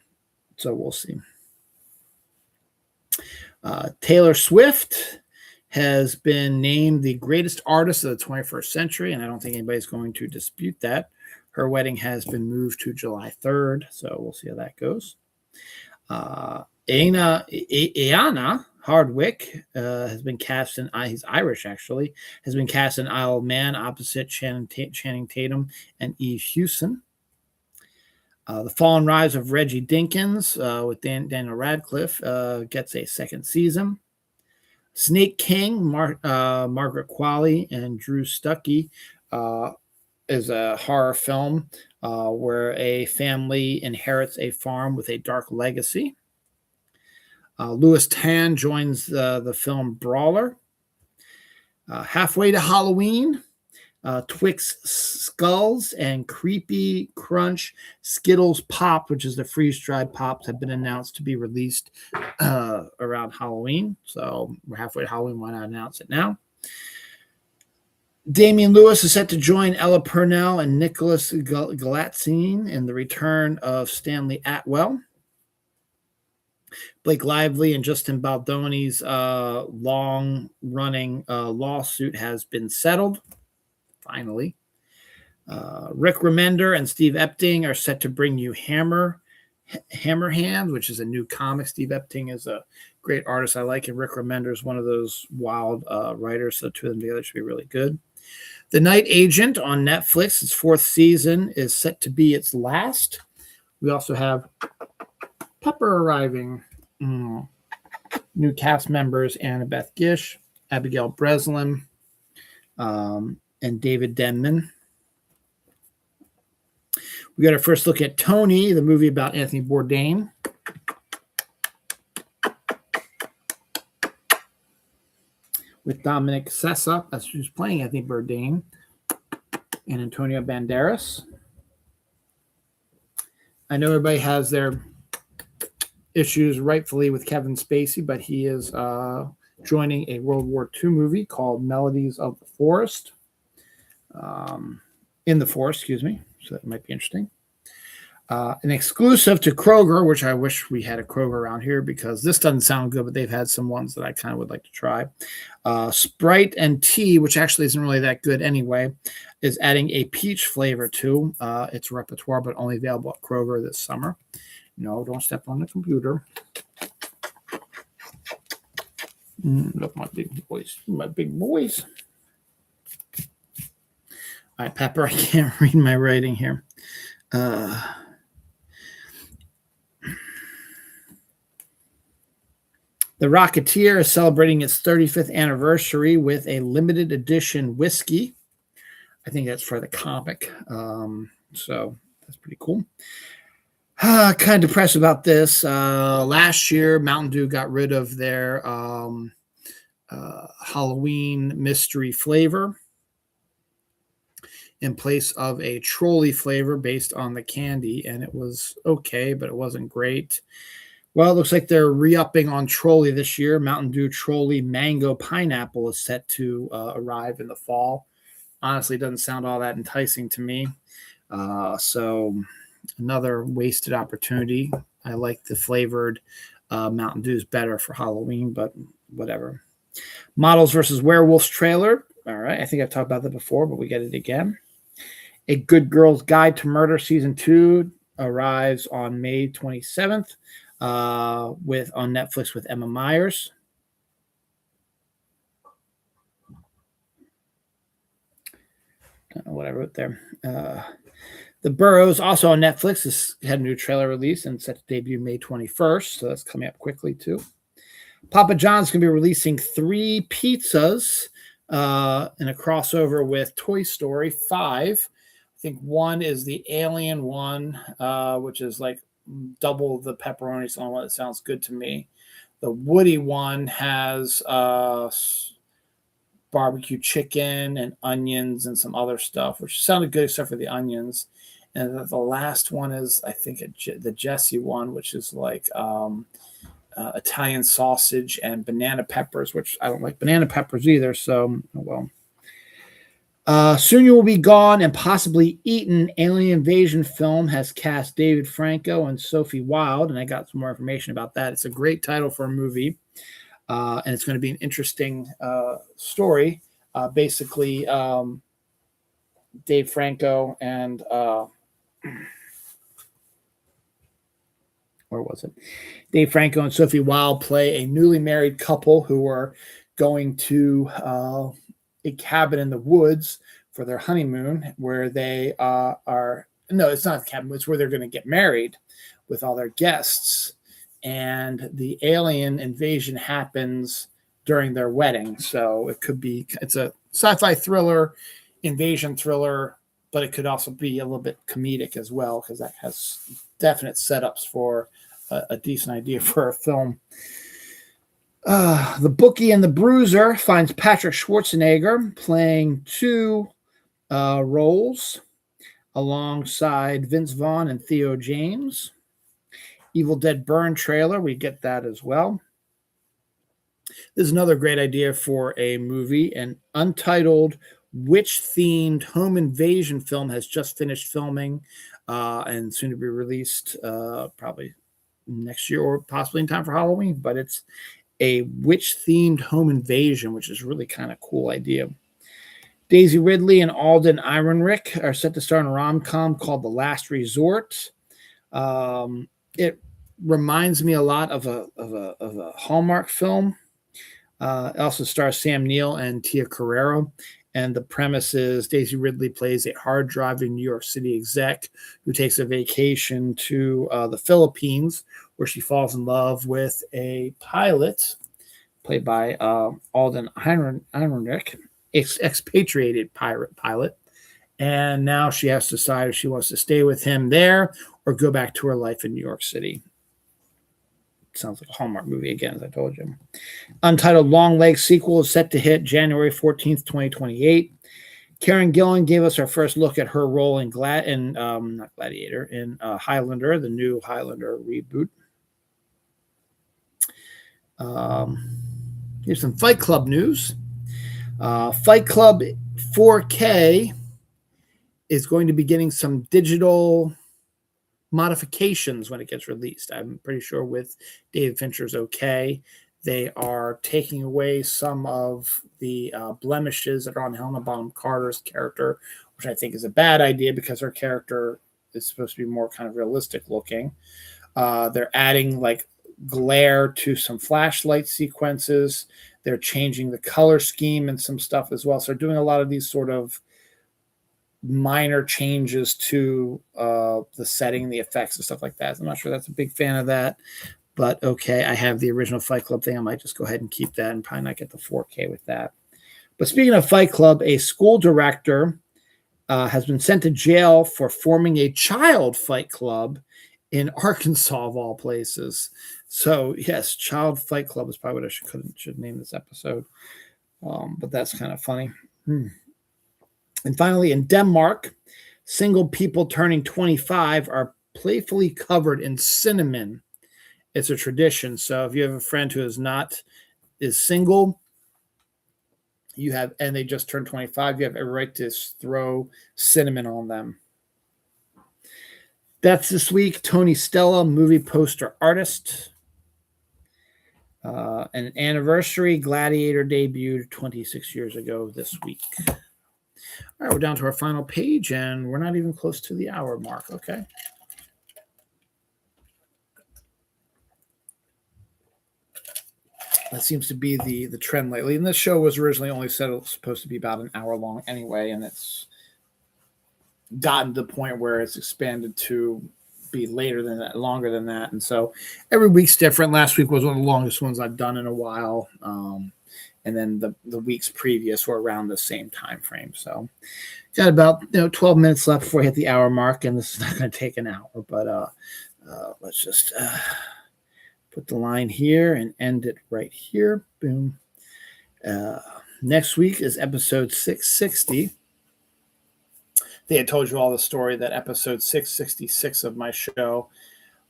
we'll see. Taylor Swift has been named the greatest artist of the 21st century, and I don't think anybody's going to dispute that. Her wedding has been moved to July 3rd, so we'll see how that goes. Ayanna Hardwick has been cast in, he's Irish actually, has been cast in Isle of Man opposite Channing Tatum and Eve Hewson. The Fall and Rise of Reggie Dinkins with Daniel Radcliffe gets a second season. Snake King, Margaret Qualley and Drew Stuckey, uh, is a horror film where a family inherits a farm with a dark legacy. Louis Tan joins the film Brawler. Halfway to Halloween, Twix Skulls and Creepy Crunch Skittles Pop, which is the freeze dried pops, have been announced to be released around Halloween. So we're halfway to Halloween. Why not announce it now? Damian Lewis is set to join Ella Purnell and Nicholas Galatzine in the return of Stanley Atwell. Blake Lively and Justin Baldoni's long-running lawsuit has been settled, finally. Rick Remender and Steve Epting are set to bring you Hammerhand, which is a new comic. Steve Epting is a great artist I like, and Rick Remender is one of those wild writers, so two of them together should be really good. The Night Agent on Netflix, its fourth season, is set to be its last. We also have Pepper arriving. New cast members: Annabeth Gish, Abigail Breslin, and David Denman. We got our first look at Tony, the movie about Anthony Bourdain. With Dominic Sessa, that's who's playing Anthony Bourdain, and Antonio Banderas. I know everybody has their issues rightfully with Kevin Spacey, but he is joining a World War II movie called Melodies of the Forest. In the Forest, excuse me. So that might be interesting. An exclusive to Kroger, which I wish we had a Kroger around here because this doesn't sound good, but they've had some ones that I kind of would like to try. Sprite and tea, which actually isn't really that good anyway, is adding a peach flavor to its repertoire, but only available at Kroger this summer. No, don't step on the computer. Look, my big boys. My big boys. All right, Pepper, I can't read my writing here. The Rocketeer is celebrating its 35th anniversary with a limited edition whiskey. I think that's for the comic. So that's pretty cool. Kind of depressed about this. Last year, Mountain Dew got rid of their Halloween mystery flavor in place of a trolley flavor based on the candy, and it was okay, but it wasn't great. Well, it looks like they're re-upping on trolley this year. Mountain Dew Trolley Mango Pineapple is set to arrive in the fall. Honestly, it doesn't sound all that enticing to me. So another wasted opportunity. I like the flavored Mountain Dews better for Halloween, but whatever. Models versus Werewolves trailer. All right, I think I've talked about that before, but we get it again. A Good Girl's Guide to Murder Season 2 arrives on May 27th on Netflix with Emma Myers. Don't know what I wrote there. The Burrows, also on Netflix, has had a new trailer release and set to debut May 21st, so that's coming up quickly too. Papa John's going to be releasing 3 pizzas in a crossover with Toy Story 5. I think one is the Alien one, which is like double the pepperoni. So one that sounds good to me. The Woody one has barbecue chicken and onions and some other stuff, which sounded good except for the onions. And the last one is, I think, the Jesse one, which is like Italian sausage and banana peppers, which I don't like banana peppers either. So, well. Soon You Will Be Gone and Possibly Eaten alien invasion film has cast David Franco and Sophie Wilde, and I got some more information about that. It's a great title for a movie, and it's going to be an interesting story. Basically, Dave Franco and where was it? Dave Franco and Sophie Wilde play a newly married couple who are going to a cabin in the woods for their honeymoon, where they no, it's not a cabin, it's where they're going to get married with all their guests. And the alien invasion happens during their wedding. So it's a sci-fi thriller, invasion thriller, but it could also be a little bit comedic as well, because that has definite setups for a decent idea for a film. The Bookie and the Bruiser finds Patrick Schwarzenegger playing two roles alongside Vince Vaughn and Theo James. Evil Dead Burn trailer, we get that as well. This is another great idea for a movie. An untitled witch-themed home invasion film has just finished filming and soon to be released probably next year or possibly in time for Halloween. But it's a witch-themed home invasion, which is really kind of cool idea. Daisy Ridley and Alden Ehrenreich are set to star in a rom-com called The Last Resort. It reminds me a lot of a Hallmark film. It also stars Sam Neill and Tia Carrere. And the premise is Daisy Ridley plays a hard-driving New York City exec who takes a vacation to the Philippines, where she falls in love with a pilot played by Alden Ehrenreich, expatriated pilot. And now she has to decide if she wants to stay with him there or go back to her life in New York City. Sounds like a Hallmark movie again, as I told you. Untitled Long Leg sequel is set to hit January 14th, 2028. Karen Gillan gave us our first look at her role in Highlander, the new Highlander reboot. Here's some Fight Club news. Fight Club 4K is going to be getting some digital modifications when it gets released. I'm pretty sure with David Fincher's okay, they are taking away some of the blemishes that are on Helena Bonham Carter's character, which I think is a bad idea because her character is supposed to be more kind of realistic looking. They're adding like glare to some flashlight sequences. They're changing the color scheme and some stuff as well. So they're doing a lot of these sort of minor changes to the setting, the effects, and stuff like that. I'm not sure that's a big fan of that, but okay. I have the original Fight Club thing. I might just go ahead and keep that and probably not get the 4K with that. But speaking of Fight Club, a school director has been sent to jail for forming a child fight club in Arkansas, of all places. So yes, Child Fight Club is probably what I should name this episode. But that's kind of funny. And finally, in Denmark, single people turning 25 are playfully covered in cinnamon. It's a tradition. So if you have a friend who is single, and they just turned 25, you have every right to throw cinnamon on them. That's this week. Tony Stella, movie poster artist. An Anniversary, Gladiator debuted 26 years ago this week. All right, we're down to our final page, and we're not even close to the hour mark, okay? That seems to be the trend lately. And this show was originally only said it was supposed to be about an hour long anyway, and it's gotten to the point where it's expanded to be later than that, longer than that. And so every week's different. Last week was one of the longest ones I've done in a while. And then the weeks previous were around the same time frame. So got about 12 minutes left before I hit the hour mark, and this is not going to take an hour. But let's just put the line here and end it right here. Boom. Next week is episode 660. They had told you all the story that episode 666 of my show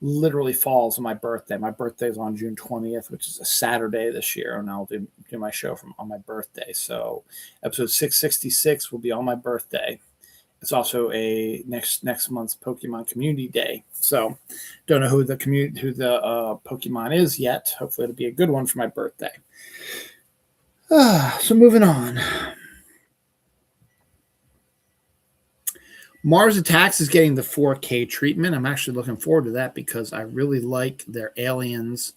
literally falls on my birthday. My birthday is on June 20th, which is a Saturday this year, and I'll do my show on my birthday. So episode 666 will be on my birthday. It's also a next month's Pokemon Community Day. So don't know who the Pokemon is yet. Hopefully it'll be a good one for my birthday. So moving on. Mars Attacks is getting the 4K treatment. I'm actually looking forward to that because I really like their aliens,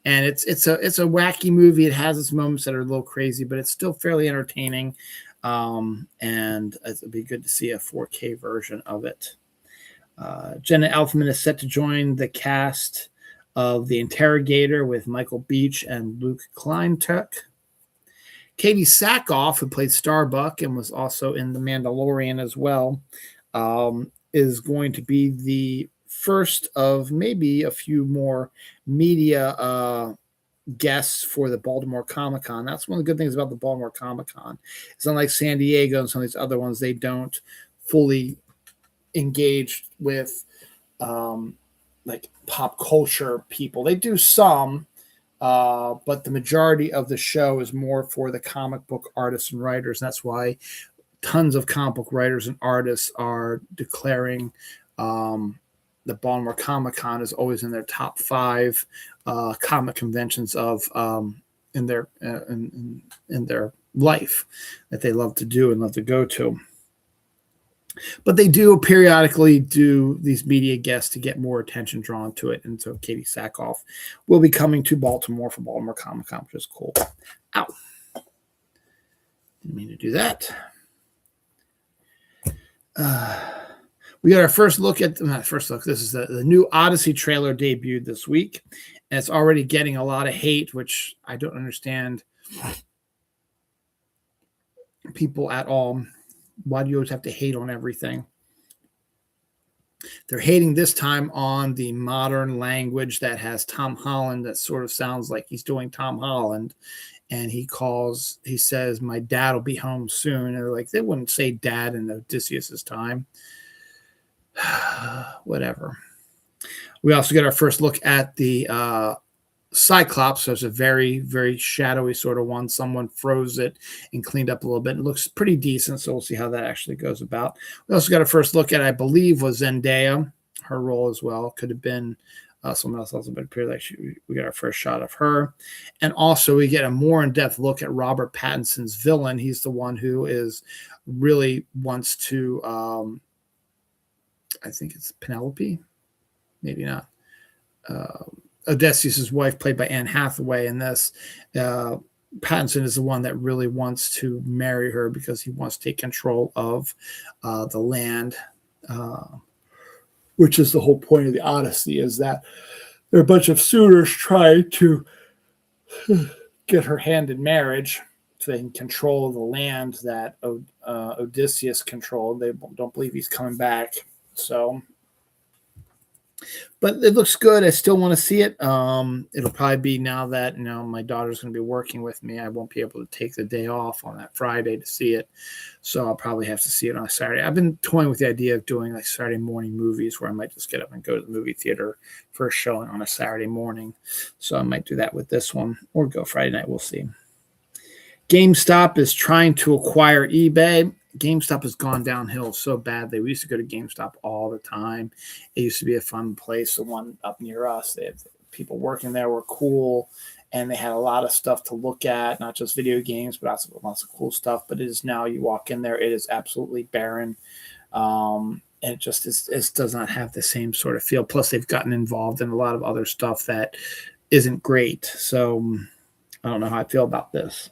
and it's a wacky movie. It has its moments that are a little crazy, but it's still fairly entertaining. And it'll be good to see a 4K version of it. Jenna Elfman is set to join the cast of The Interrogator with Michael Beach and Luke Kleintuck. Katie Sackhoff, who played Starbuck and was also in The Mandalorian as well, is going to be the first of maybe a few more media guests for the Baltimore Comic Con. That's one of the good things about the Baltimore Comic Con. It's unlike San Diego and some of these other ones, they don't fully engage with like pop culture people. They do some, but the majority of the show is more for the comic book artists and writers. And that's why tons of comic book writers and artists are declaring the Baltimore Comic Con is always in their top 5 comic conventions of in their life that they love to do and love to go to. But they do periodically do these media guests to get more attention drawn to it. And so Katie Sackhoff will be coming to Baltimore for Baltimore Comic Con, which is cool. Ow. Didn't mean to do that. We got our first look at this is the new Odyssey trailer debuted this week, and it's already getting a lot of hate, which I don't understand people at all. Why do you always have to hate on everything? They're hating this time on the modern language that has Tom Holland that sort of sounds like he's doing Tom Holland. And he says, my dad will be home soon. And they're like, they wouldn't say dad in Odysseus's time. Whatever. We also get our first look at the Cyclops. So it's a very, very shadowy sort of one. Someone froze it and cleaned up a little bit. It looks pretty decent. So we'll see how that actually goes about. We also got a first look at, I believe, was Zendaya, her role as well. Could have been someone else also, but it appeared like we got our first shot of her. And also we get a more in-depth look at Robert Pattinson's villain. He's the one who really wants to, I think it's Penelope, maybe not. Odysseus' wife, played by Anne Hathaway in this. Pattinson is the one that really wants to marry her because he wants to take control of the land, which is the whole point of the Odyssey, is that there are a bunch of suitors trying to get her hand in marriage so they can control the land that Odysseus controlled. They don't believe he's coming back. So, but it looks good. I still want to see it. It'll probably be now that my daughter's going to be working with me. I won't be able to take the day off on that Friday to see it, so I'll probably have to see it on a Saturday. I've been toying with the idea of doing like Saturday morning movies, where I might just get up and go to the movie theater for a showing on a Saturday morning. So I might do that with this one, or go Friday night. We'll see. GameStop is trying to acquire eBay. GameStop has gone downhill so badly. We used to go to GameStop all the time. It used to be a fun place. The one up near us, they had people working there were cool, and they had a lot of stuff to look at, not just video games, but also lots of cool stuff. But it is now, you walk in there, it is absolutely barren. And it just it does not have the same sort of feel. Plus, they've gotten involved in a lot of other stuff that isn't great. So I don't know how I feel about this.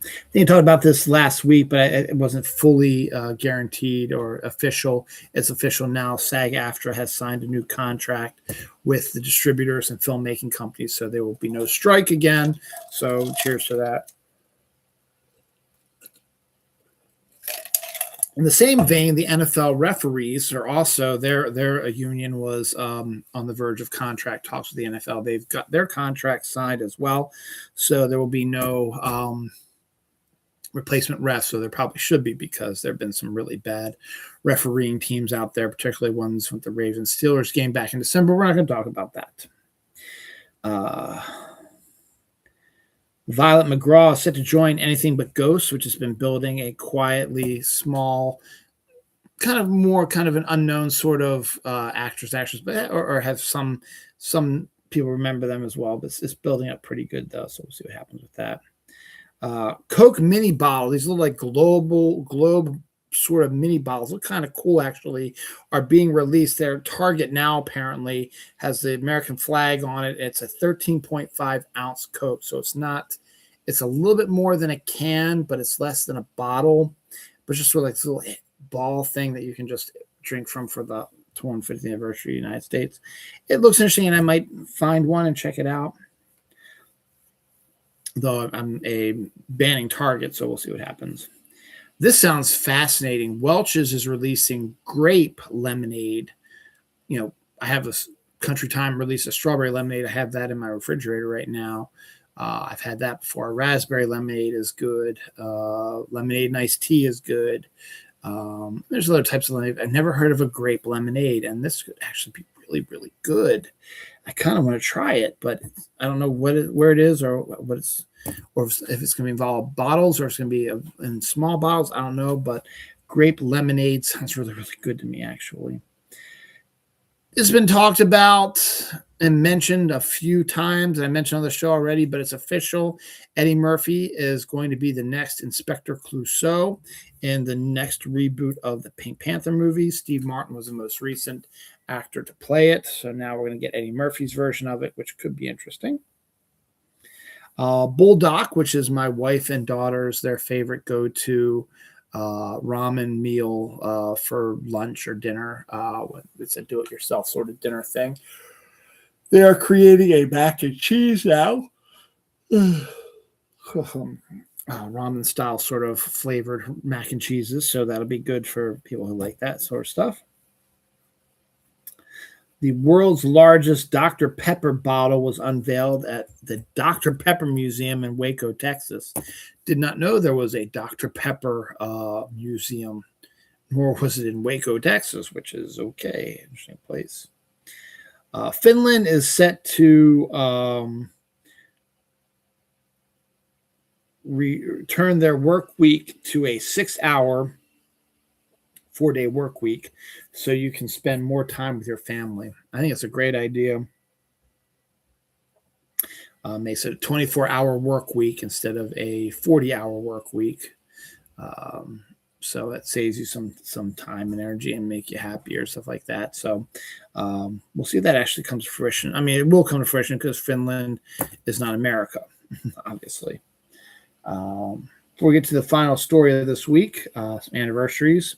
I think I talked about this last week, but it wasn't fully guaranteed or official. It's official now. SAG-AFTRA has signed a new contract with the distributors and filmmaking companies, so there will be no strike again. So cheers to that. In the same vein, the NFL referees are also their union was on the verge of contract talks with the NFL. They've got their contract signed as well, so there will be no replacement refs. So there probably should be, because there have been some really bad refereeing teams out there, particularly ones with the Ravens Steelers game back in December. We're not going to talk about that. Violet McGraw is set to join Anything But Ghosts, which has been building a quietly small, kind of an unknown sort of actress, but or have some people remember them as well. But it's building up pretty good though, so we'll see what happens with that. Coke mini bottle, these little like globe sort of mini bottles, look kind of cool actually, are being released. Their Target now apparently has the American flag on it. It's a 13.5 ounce Coke, so it's a little bit more than a can, but it's less than a bottle. But it's just sort of like this little ball thing that you can just drink from for the 250th anniversary of the United States. It looks interesting, and I might find one and check it out. though I'm a banning target, so we'll see what happens. This sounds fascinating. Welch's is releasing grape lemonade. I have this Country Time release a strawberry lemonade. I have that in my refrigerator right now. I've had that before. Raspberry lemonade is good. Lemonade and iced tea is good. There's other types of lemonade. I've never heard of a grape lemonade, and this could actually be really, really good. I kind of want to try it, but I don't know where it is or what it's, or if it's going to involve bottles or it's going to be in small bottles. I don't know, but grape lemonade sounds really, really good to me, actually. It's been talked about and mentioned a few times. I mentioned on the show already, but it's official. Eddie Murphy is going to be the next Inspector Clouseau in the next reboot of the Pink Panther movie. Steve Martin was the most recent actor to play it. So now we're going to get Eddie Murphy's version of it, which could be interesting. Bulldog, which is my wife and daughter's, their favorite go-to ramen meal for lunch or dinner. It's a do-it-yourself sort of dinner thing. They are creating a mac and cheese now. Ramen style sort of flavored mac and cheeses. So that'll be good for people who like that sort of stuff. The world's largest Dr. Pepper bottle was unveiled at the Dr. Pepper Museum in Waco, Texas. Did not know there was a Dr. Pepper museum, nor was it in Waco, Texas, which is okay. Interesting place. Finland is set to return their work week to a 6-hour, 4-day work week, so you can spend more time with your family. I think it's a great idea. Makes it a 24-hour work week instead of a 40-hour work week. So it saves you some time and energy and make you happier, stuff like that. So we'll see if that actually comes to fruition. I mean, it will come to fruition because Finland is not America, obviously. Before we get to the final story of this week, some anniversaries.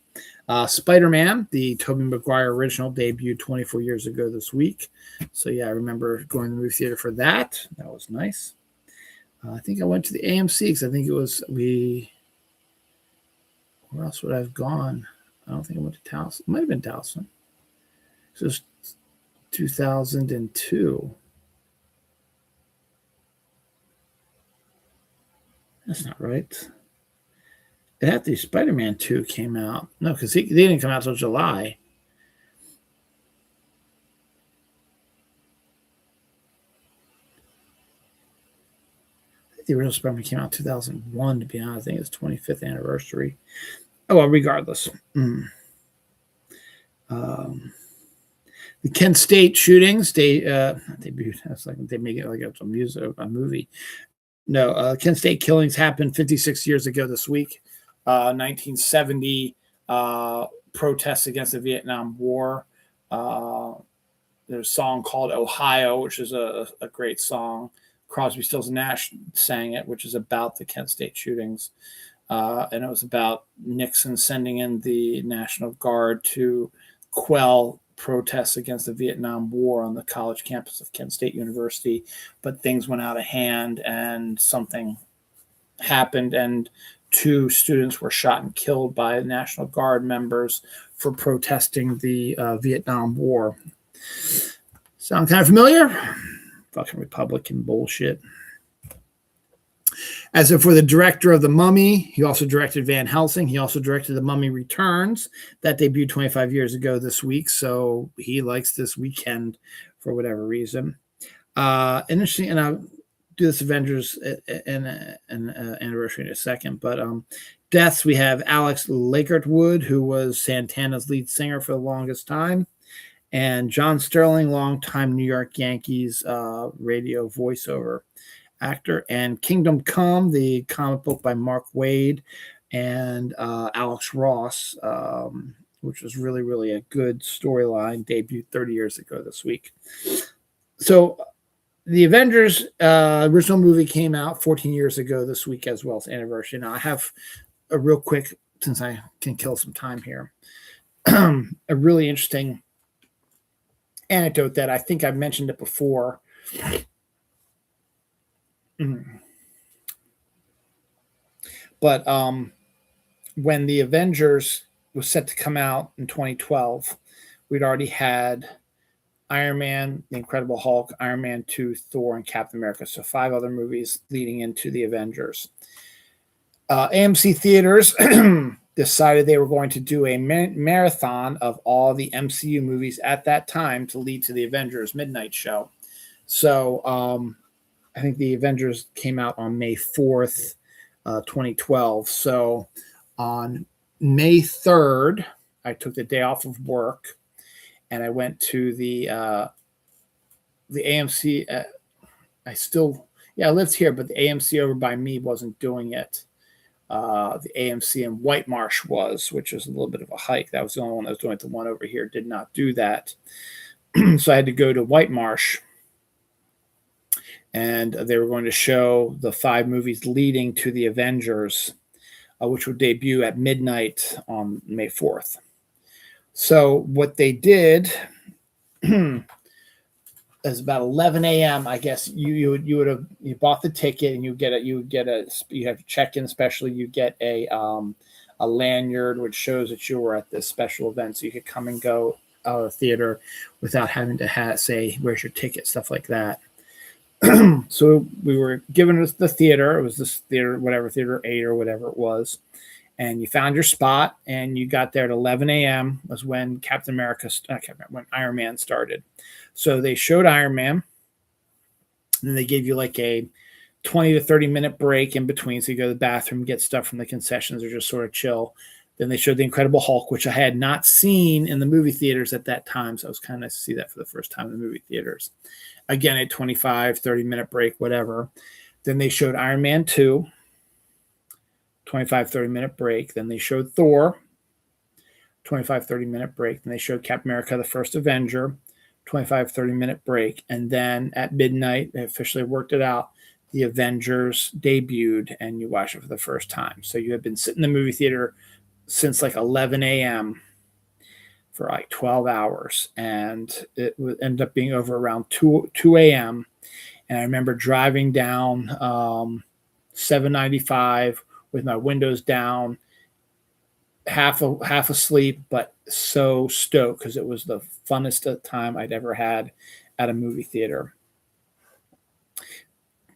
Spider-Man, the Tobey Maguire original, debuted 24 years ago this week. So, yeah, I remember going to the movie theater for that. That was nice. I think I went to the AMC because I think it was where else would I have gone? I don't think I went to Towson. It might have been Towson. This was 2002. That's not right. It had to be Spider-Man 2 came out. No, because they didn't come out until July. I think the original Spider-Man came out in 2001, to be honest. I think it's 25th anniversary. Oh, well, regardless. The Kent State shootings, they debuted. That's like they make it like a movie. No, Kent State killings happened 56 years ago this week. 1970 protests against the Vietnam War. There's a song called Ohio, which is a great song. Crosby, Stills, and Nash sang it, which is about the Kent State shootings. And it was about Nixon sending in the National Guard to quell protests against the Vietnam War on the college campus of Kent State University. But things went out of hand and something happened, and 2 students were shot and killed by National Guard members for protesting the Vietnam War. Sound kind of familiar? Fucking Republican bullshit. As for the director of The Mummy, he also directed Van Helsing. He also directed The Mummy Returns. That debuted 25 years ago this week, so he likes this weekend for whatever reason. Interesting, and I'll do this Avengers and anniversary in a second, but deaths, we have Alex Lakertwood, who was Santana's lead singer for the longest time, and John Sterling, longtime New York Yankees radio voiceover actor, and Kingdom Come, the comic book by Mark Waid and Alex Ross, which was really, really a good storyline, debuted 30 years ago this week. So the Avengers original movie came out 14 years ago this week as well as anniversary. Now I have a real quick, since I can kill some time here, a really interesting anecdote that I think I've mentioned it before. But when the Avengers was set to come out in 2012, we'd already had Iron Man, The Incredible Hulk, Iron Man 2, Thor, and Captain America. So 5 other movies leading into the Avengers. AMC Theaters decided they were going to do a marathon of all the MCU movies at that time to lead to the Avengers midnight show. So I think the Avengers came out on May 4th, 2012. So on May 3rd, I took the day off of work and I went to the AMC. I lived here, but the AMC over by me wasn't doing it. The AMC in White Marsh was, which was a little bit of a hike. That was the only one that was doing it. The one over here did not do that. So I had to go to White Marsh. And they were going to show the 5 movies leading to the Avengers, which would debut at midnight on May 4th. So what they did is about 11 a.m. I guess you bought the ticket and you have to check in. Especially you get a lanyard which shows that you were at this special event, so you could come and go out of the theater without having to say where's your ticket, stuff like that. So we were given the theater. It was this theater, whatever, theater 8 or whatever it was. And you found your spot and you got there at 11 a.m. was when when Iron Man started. So they showed Iron Man. And then they gave you like a 20 to 30 minute break in between. So you go to the bathroom, get stuff from the concessions or just sort of chill. Then they showed The Incredible Hulk, which I had not seen in the movie theaters at that time. So it was kind of nice to see that for the first time in the movie theaters. Again, a 25, 30-minute break, whatever. Then they showed Iron Man 2, 25, 30-minute break. Then they showed Thor, 25, 30-minute break. Then they showed Captain America, the First Avenger, 25, 30-minute break. And then at midnight, they officially worked it out. The Avengers debuted, and you watched it for the first time. So you had been sitting in the movie theater since like 11 a.m., for like 12 hours, and it would end up being over around 2 a.m. And I remember driving down 795 with my windows down, half asleep, but so stoked because it was the funnest time I'd ever had at a movie theater.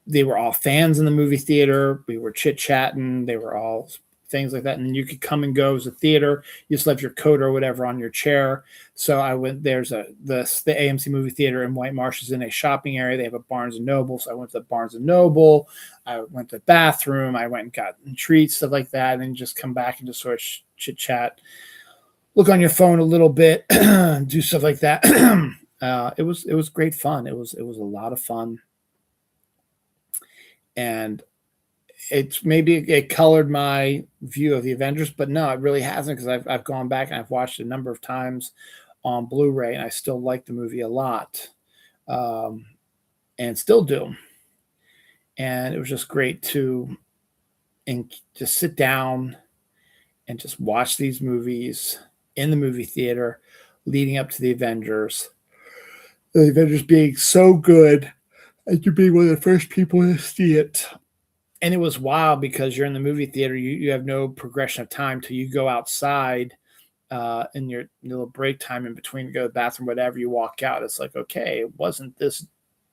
They were all fans in the movie theater. We were chit-chatting. They were all things like that. And you could come and go as a theater. You just left your coat or whatever on your chair. So I went, the AMC movie theater in White Marsh is in a shopping area. They have a Barnes and Noble. So I went to the Barnes and Noble. I went to the bathroom. I went and got treats, stuff like that. And then just come back and just sort of chit chat, look on your phone a little bit, do stuff like that. It was great fun. It was a lot of fun. And it colored my view of the Avengers, but no, it really hasn't, because I've gone back and I've watched it a number of times on Blu-ray, and I still like the movie a lot, and still do. And it was just great to just sit down and just watch these movies in the movie theater leading up to the Avengers. The Avengers being so good, and you being one of the first people to see it. And it was wild because you're in the movie theater. You have no progression of time till you go outside in your little break time in between to go to the bathroom, whatever. You walk out. It's like, okay, it wasn't this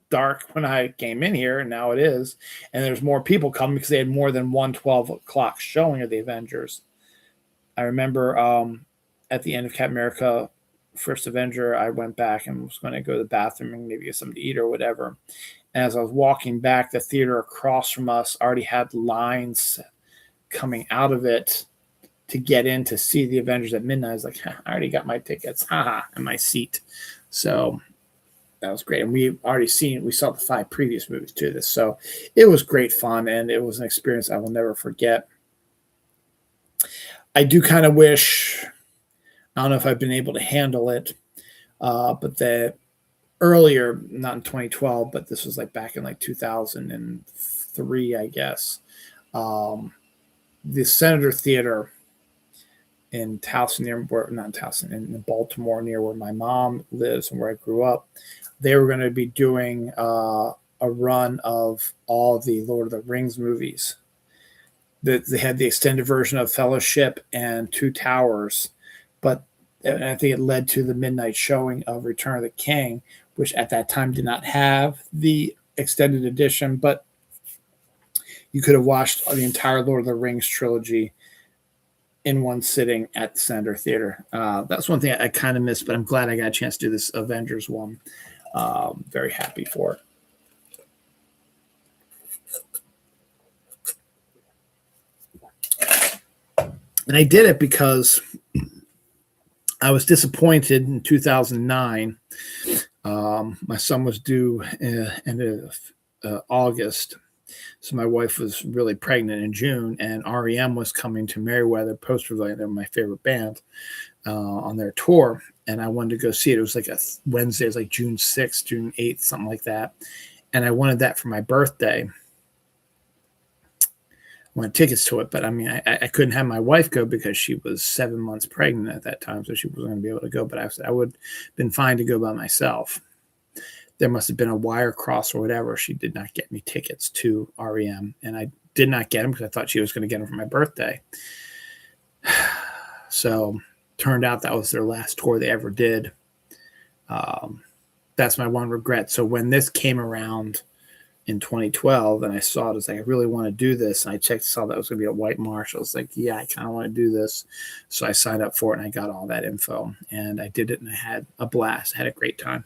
dark when I came in here, and now it is. And there's more people coming because they had more than 12 o'clock showing of the Avengers. I remember at the end of Captain America, First Avenger, I went back and was going to go to the bathroom and maybe get something to eat or whatever. And as I was walking back, the theater across from us already had lines coming out of it to get in to see the Avengers at midnight. I was like, I already got my tickets, and my seat. So that was great. And we saw the 5 previous movies to this. So it was great fun, and it was an experience I will never forget. I do kind of wish, I don't know if I've been able to handle it, but the earlier, not in 2012, but this was like back in like 2003, I guess. The Senator Theater in Towson, in Baltimore, near where my mom lives and where I grew up, they were going to be doing a run of all the Lord of the Rings movies. they had the extended version of Fellowship and Two Towers, but and I think it led to the midnight showing of Return of the King, which at that time did not have the extended edition, but you could have watched the entire Lord of the Rings trilogy in one sitting at the Center Theater. That's one thing I kind of missed, but I'm glad I got a chance to do this Avengers one. Very happy for it. And I did it because I was disappointed in 2009. My son was due in August. So my wife was really pregnant in June, and REM was coming to Merriweather Post Pavilion. They're my favorite band on their tour, and I wanted to go see it. It was like a Wednesday. It was like June 6th, June 8th, something like that. And I wanted that for my birthday. I wanted tickets to it, but I mean, I couldn't have my wife go because she was 7 months pregnant at that time, so she wasn't going to be able to go. But I said I would have been fine to go by myself. There must have been a wire cross or whatever. She did not get me tickets to REM, and I did not get them because I thought she was going to get them for my birthday. So turned out that was their last tour they ever did. That's my one regret. So when this came around in 2012 and I saw it, I was like, I really want to do this. And I saw that it was going to be at White Marsh. I was like, yeah, I kind of want to do this. So I signed up for it and I got all that info and I did it and I had a blast. I had a great time.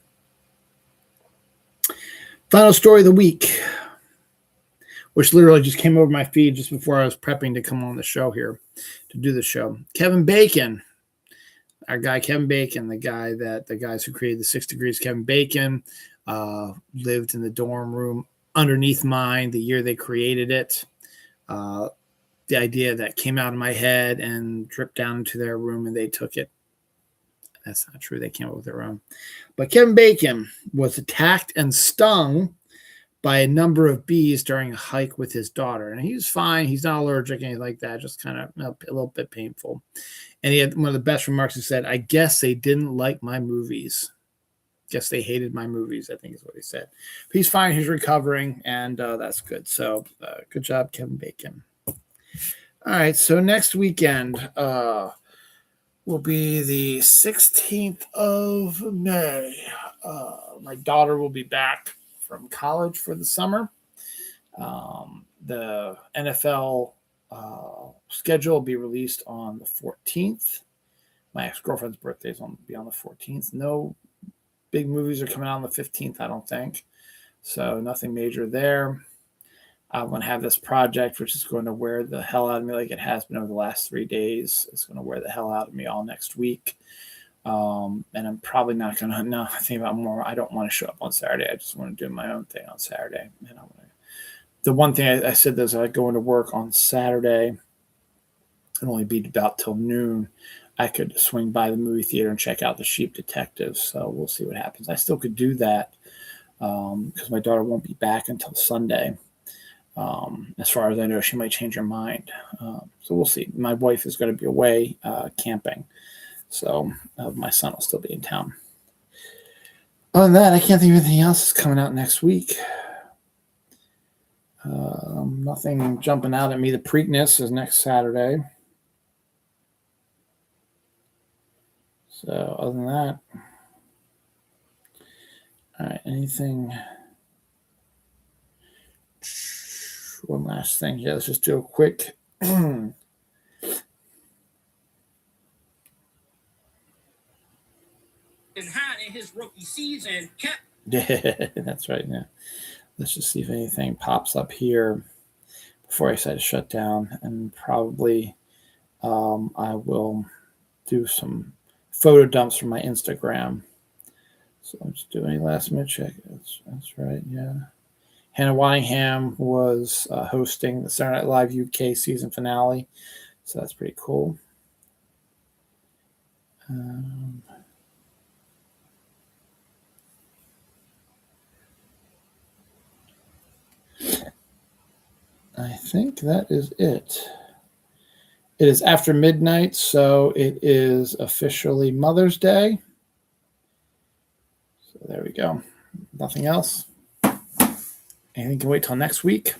Final story of the week, which literally just came over my feed just before I was prepping to come on the show here to do the show. Kevin Bacon, our guy Kevin Bacon, the guys who created the 6 Degrees, Kevin Bacon, lived in the dorm room underneath mine the year they created it. The idea that came out of my head and dripped down into their room and they took it. That's not true. They came up with their own. But Kevin Bacon was attacked and stung by a number of bees during a hike with his daughter. And he's fine. He's not allergic, anything like that. Just kind of a little bit painful. And he had one of the best remarks. He said, I guess they didn't like my movies. Guess they hated my movies, I think is what he said. But he's fine. He's recovering, and that's good. So good job, Kevin Bacon. All right. So next weekend will be the 16th of May. My daughter will be back from college for the summer. The NFL schedule will be released on the 14th. My ex-girlfriend's birthday is on the 14th. No big movies are coming out on the 15th, I don't think. So nothing major there. I'm going to have this project, which is going to wear the hell out of me like it has been over the last 3 days. It's going to wear the hell out of me all next week. And I'm probably not going to, no, I think about more. I don't want to show up on Saturday. I just want to do my own thing on Saturday. And the one thing I said is I go into work on Saturday and only be about till noon. I could swing by the movie theater and check out The Sheep Detectives. So we'll see what happens. I still could do that because my daughter won't be back until Sunday. As far as I know, she might change her mind. So we'll see. My wife is going to be away camping. So my son will still be in town. Other than that, I can't think of anything else that's coming out next week. Nothing jumping out at me. The Preakness is next Saturday. So other than that, all right, anything? One last thing here. Let's just do a quick. Hot in his rookie season. Yeah, that's right. Yeah. Let's just see if anything pops up here before I decide to shut down. And probably I will do some photo dumps from my Instagram. So I'm just doing a last minute check. That's right. Yeah. Hannah Waddingham was hosting the Saturday Night Live UK season finale. So that's pretty cool. I think that is it. It is after midnight, so it is officially Mother's Day. So there we go. Nothing else. Anything can wait till next week.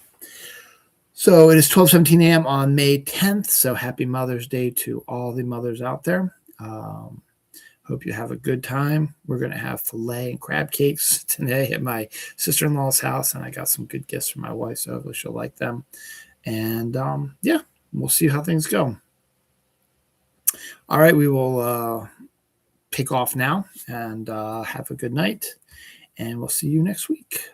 So it is 12:17 a.m. on May 10th. So happy Mother's Day to all the mothers out there. Hope you have a good time. We're going to have filet and crab cakes today at my sister-in-law's house, and I got some good gifts for my wife, so hopefully she'll like them. And yeah, we'll see how things go. All right, we will pick off now, and have a good night, and we'll see you next week.